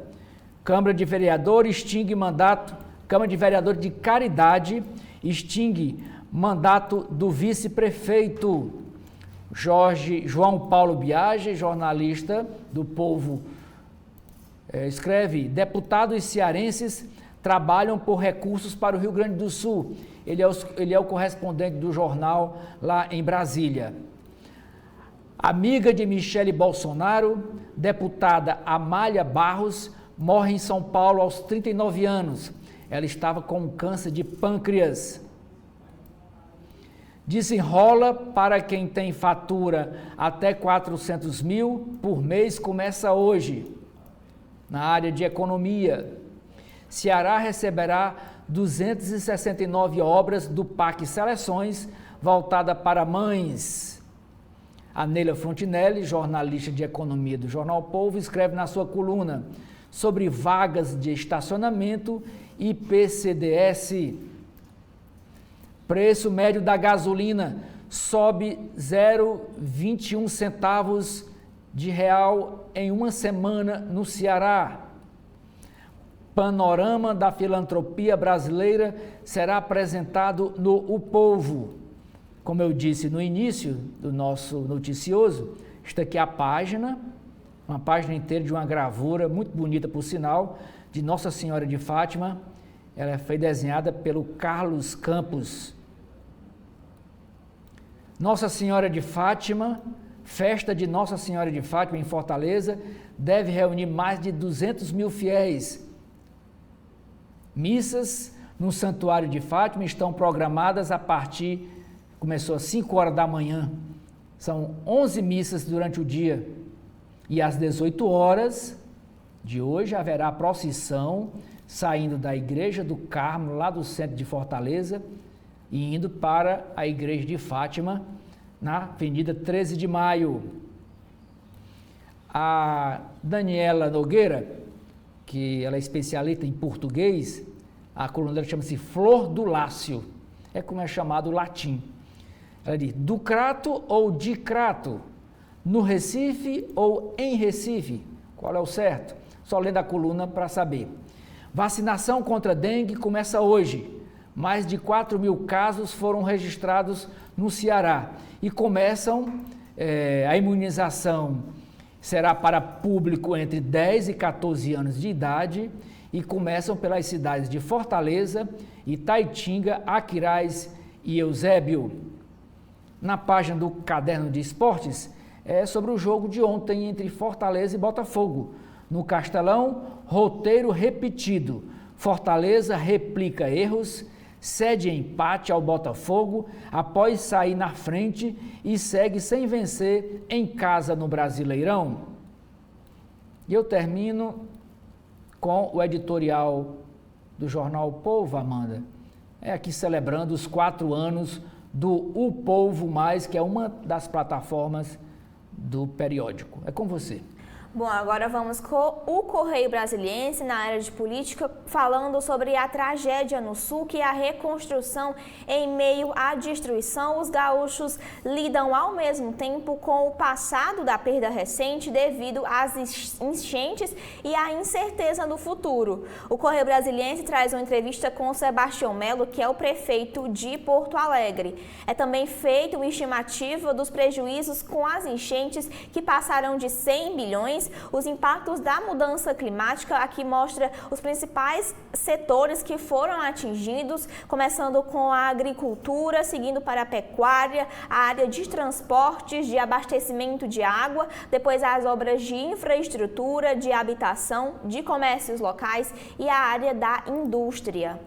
Câmara de Vereadores extingue mandato, Câmara de Vereadores de Caridade extingue mandato do vice-prefeito. João Paulo Biagi, jornalista do Povo, escreve: deputados cearenses trabalham por recursos para o Rio Grande do Sul. Ele é o correspondente do jornal lá em Brasília. Amiga de Michele Bolsonaro, deputada Amália Barros, morre em São Paulo aos 39 anos. Ela estava com um câncer de pâncreas. Desenrola para quem tem fatura até 400 mil por mês começa hoje. Na área de economia, Ceará receberá 269 obras do PAC Seleções voltada para mães. A Neila Frontinelli, jornalista de economia do Jornal o Povo, escreve na sua coluna sobre vagas de estacionamento e PCDS. Preço médio da gasolina sobe 0,21 centavos de real em uma semana no Ceará. Panorama da filantropia brasileira será apresentado no O Povo. Como eu disse no início do nosso noticioso, está aqui a página uma página inteira de uma gravura muito bonita, por sinal, de Nossa Senhora de Fátima. Ela foi desenhada pelo Carlos Campos. Nossa Senhora de Fátima, festa de Nossa Senhora de Fátima em Fortaleza, deve reunir mais de 200 mil fiéis. Missas no Santuário de Fátima estão programadas começou às 5 horas da manhã. São 11 missas durante o dia. E às 18 horas de hoje haverá procissão saindo da Igreja do Carmo, lá do centro de Fortaleza, e indo para a Igreja de Fátima, na Avenida 13 de Maio. A Daniela Nogueira, que ela é especialista em português, a coluna dela chama-se Flor do Lácio, é como é chamado o latim. Ela diz, do Crato ou de Crato, no Recife ou em Recife, qual é o certo? Só lendo a coluna para saber. Vacinação contra dengue começa hoje. Mais de 4 mil casos foram registrados no Ceará e começam, a imunização será para público entre 10 e 14 anos de idade e começam pelas cidades de Fortaleza, Itaitinga, Aquiraz e Eusébio. Na página do Caderno de Esportes, é sobre o jogo de ontem entre Fortaleza e Botafogo. No Castelão, roteiro repetido. Fortaleza replica erros, cede empate ao Botafogo após sair na frente e segue sem vencer em casa no Brasileirão. E eu termino com o editorial do jornal O Povo, Amanda. É aqui celebrando os 4 anos do O Povo Mais, que é uma das plataformas do periódico. É com você. Bom, agora vamos com o Correio Brasiliense na área de política, falando sobre a tragédia no Sul, que é a reconstrução em meio à destruição. Os gaúchos lidam ao mesmo tempo com o passado da perda recente devido às enchentes e à incerteza do futuro. O Correio Brasiliense traz uma entrevista com o Sebastião Melo, que é o prefeito de Porto Alegre. É também feita uma estimativa dos prejuízos com as enchentes, que passarão de 100 bilhões. Os impactos da mudança climática, aqui mostra os principais setores que foram atingidos, começando com a agricultura, seguindo para a pecuária, a área de transportes, de abastecimento de água, depois as obras de infraestrutura, de habitação, de comércios locais e a área da indústria.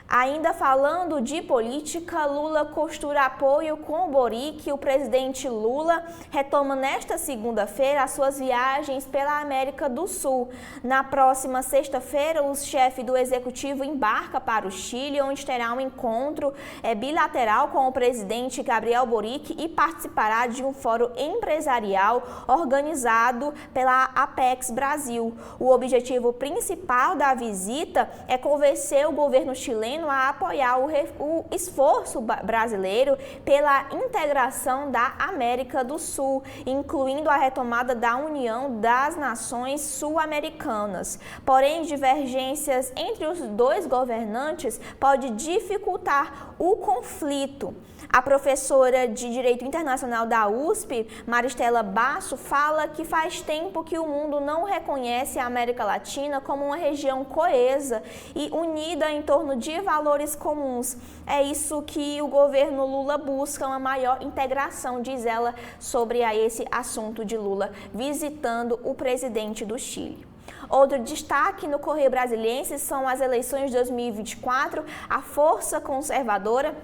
Ainda falando de política, Lula costura apoio com o Boric. O presidente Lula retoma nesta segunda-feira as suas viagens pela América do Sul. Na próxima sexta-feira, o chefe do executivo embarca para o Chile, onde terá um encontro bilateral com o presidente Gabriel Boric e participará de um fórum empresarial organizado pela Apex Brasil. O objetivo principal da visita é convencer o governo chileno a apoiar o esforço brasileiro pela integração da América do Sul, incluindo a retomada da União das Nações Sul-Americanas. Porém, divergências entre os dois governantes pode dificultar o conflito. A professora de Direito Internacional da USP, Maristela Basso, fala que faz tempo que o mundo não reconhece a América Latina como uma região coesa e unida em torno de valores comuns. É isso que o governo Lula busca, uma maior integração, diz ela, sobre esse assunto de Lula visitando o presidente do Chile. Outro destaque no Correio Brasiliense são as eleições de 2024. A força conservadora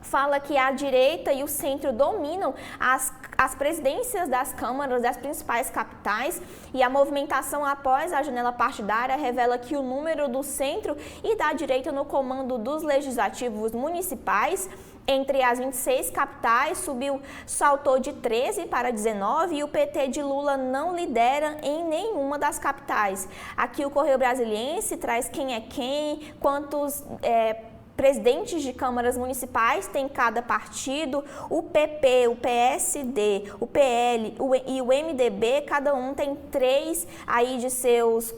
fala que a direita e o centro dominam as presidências das câmaras das principais capitais, e a movimentação após a janela partidária revela que o número do centro e da direita no comando dos legislativos municipais entre as 26 capitais saltou de 13 para 19 e o PT de Lula não lidera em nenhuma das capitais. Aqui o Correio Brasiliense traz quem é quem, quantos presidentes de câmaras municipais tem cada partido, o PP, o PSD, o PL e o MDB, cada um tem 3 aí de seus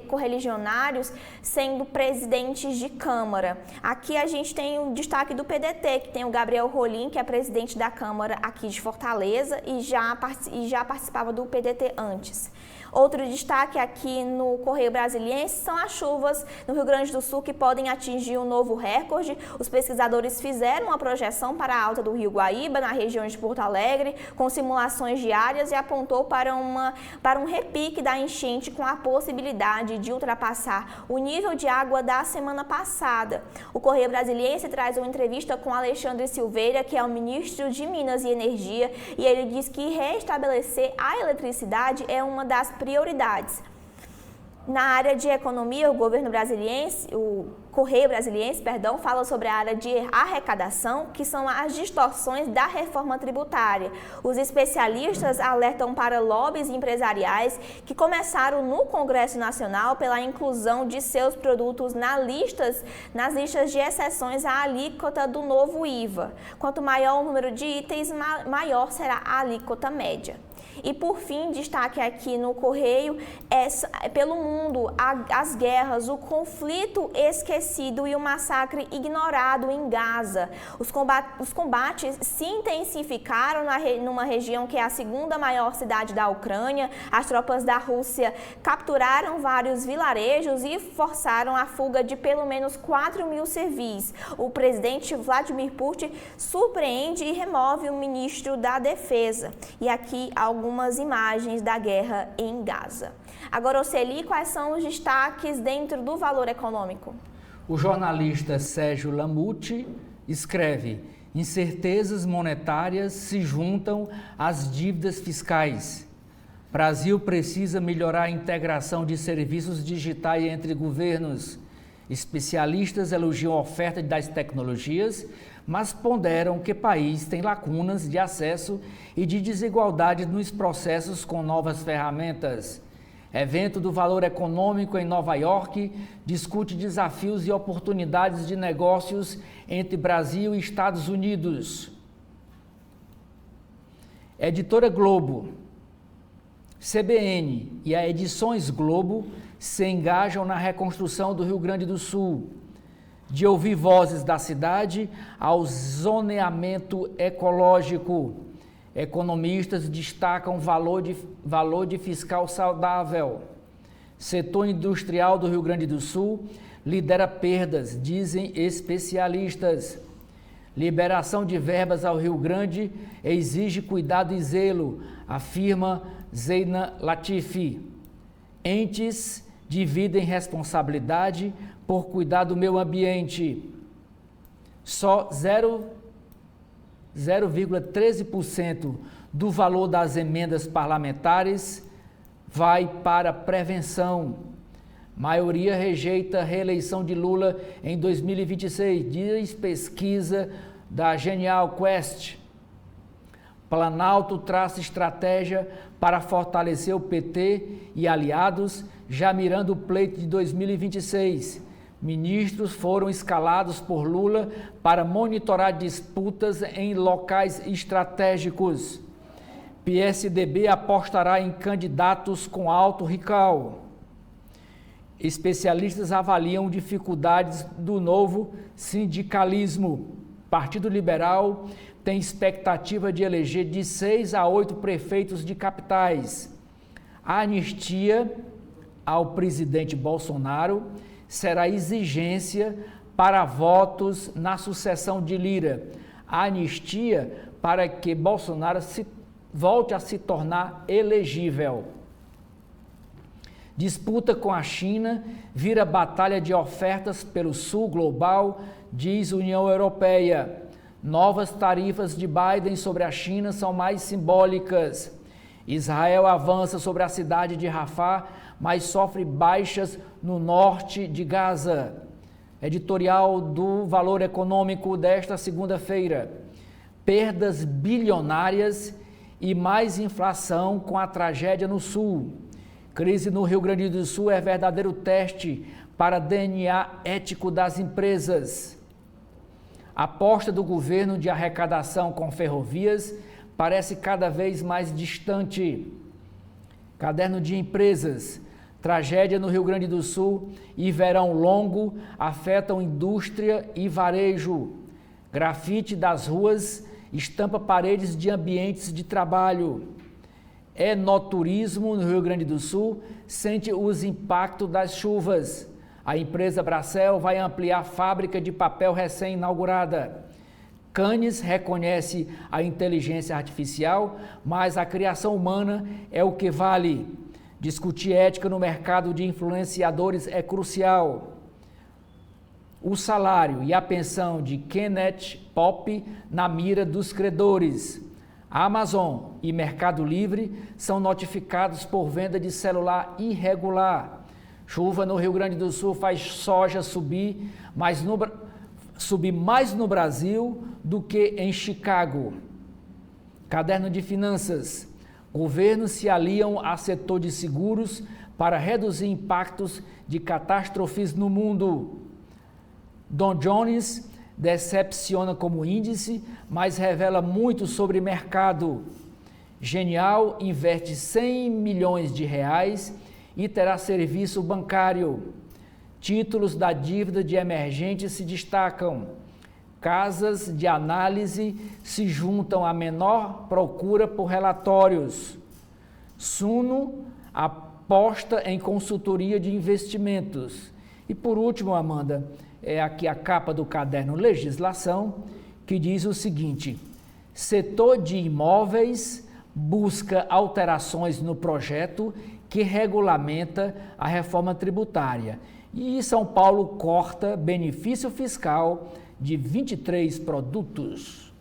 correligionários sendo presidentes de Câmara. Aqui a gente tem o destaque do PDT, que tem o Gabriel Rolim, que é presidente da Câmara aqui de Fortaleza e já participava do PDT antes. Outro destaque aqui no Correio Brasiliense são as chuvas no Rio Grande do Sul que podem atingir um novo recorde. Os pesquisadores fizeram uma projeção para a alta do Rio Guaíba, na região de Porto Alegre, com simulações diárias e apontou para um repique da enchente com a possibilidade de ultrapassar o nível de água da semana passada. O Correio Brasiliense traz uma entrevista com Alexandre Silveira, que é o ministro de Minas e Energia, e ele diz que restabelecer a eletricidade é uma das prioridades. Na área de economia, o Correio Brasiliense, fala sobre a área de arrecadação, que são as distorções da reforma tributária. Os especialistas alertam para lobbies empresariais que começaram no Congresso Nacional pela inclusão de seus produtos nas listas de exceções à alíquota do novo IVA. Quanto maior o número de itens, maior será a alíquota média. E por fim, destaque aqui no Correio, pelo mundo, as guerras, o conflito esquecido e o massacre ignorado em Gaza. Os combates se intensificaram numa região que é a segunda maior cidade da Ucrânia. As tropas da Rússia capturaram vários vilarejos e forçaram a fuga de pelo menos 4.000 civis. O presidente Vladimir Putin surpreende e remove o ministro da Defesa. E aqui algumas imagens da guerra em Gaza. Agora, Oceli, quais são os destaques dentro do Valor Econômico? O jornalista Sérgio Lamute escreve: incertezas monetárias se juntam às dívidas fiscais. Brasil precisa melhorar a integração de serviços digitais entre governos. Especialistas elogiam a oferta das tecnologias, mas ponderam que o país tem lacunas de acesso e de desigualdade nos processos com novas ferramentas. Evento do Valor Econômico em Nova York discute desafios e oportunidades de negócios entre Brasil e Estados Unidos. Editora Globo, CBN e a Edições Globo se engajam na reconstrução do Rio Grande do Sul. De ouvir vozes da cidade ao zoneamento ecológico. Economistas destacam valor de fiscal saudável. Setor industrial do Rio Grande do Sul lidera perdas, dizem especialistas. Liberação de verbas ao Rio Grande exige cuidado e zelo, afirma Zeina Latifi. Entes dividem responsabilidade por cuidar do meio ambiente. Só 0,13% do valor das emendas parlamentares vai para prevenção. Maioria rejeita a reeleição de Lula em 2026, diz pesquisa da Genial Quest. Planalto traça estratégia para fortalecer o PT e aliados, já mirando o pleito de 2026. Ministros foram escalados por Lula para monitorar disputas em locais estratégicos. PSDB apostará em candidatos com alto recall. Especialistas avaliam dificuldades do novo sindicalismo. Partido Liberal tem expectativa de eleger de 6 a 8 prefeitos de capitais. A anistia ao presidente Bolsonaro será exigência para votos na sucessão de Lira. A anistia para que Bolsonaro volte a se tornar elegível. Disputa com a China vira batalha de ofertas pelo Sul global, diz União Europeia. Novas tarifas de Biden sobre a China são mais simbólicas. Israel avança sobre a cidade de Rafah, mas sofre baixas no norte de Gaza. Editorial do Valor Econômico desta segunda-feira. Perdas bilionárias e mais inflação com a tragédia no Sul. Crise no Rio Grande do Sul é verdadeiro teste para DNA ético das empresas. A aposta do governo de arrecadação com ferrovias parece cada vez mais distante. Caderno de empresas. Tragédia no Rio Grande do Sul e verão longo afetam indústria e varejo. Grafite das ruas estampa paredes de ambientes de trabalho. Enoturismo no Rio Grande do Sul sente os impactos das chuvas. A empresa Bracel vai ampliar a fábrica de papel recém-inaugurada. Cannes reconhece a inteligência artificial, mas a criação humana é o que vale. Discutir ética no mercado de influenciadores é crucial. O salário e a pensão de Kenneth Pope na mira dos credores. A Amazon e Mercado Livre são notificados por venda de celular irregular. Chuva no Rio Grande do Sul faz soja subir mais no Brasil do que em Chicago. Caderno de finanças. Governos se aliam a setor de seguros para reduzir impactos de catástrofes no mundo. Dow Jones decepciona como índice, mas revela muito sobre mercado. Genial investe 100 milhões de reais e terá serviço bancário. Títulos da dívida de emergentes se destacam. Casas de análise se juntam à menor procura por relatórios. Suno aposta em consultoria de investimentos. E por último, Amanda, é aqui a capa do caderno Legislação, que diz o seguinte: setor de imóveis busca alterações no projeto que regulamenta a reforma tributária. E São Paulo corta benefício fiscal de 23 produtos.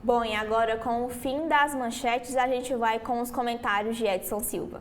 Bom, e agora com o fim das manchetes, a gente vai com os comentários de Edson Silva.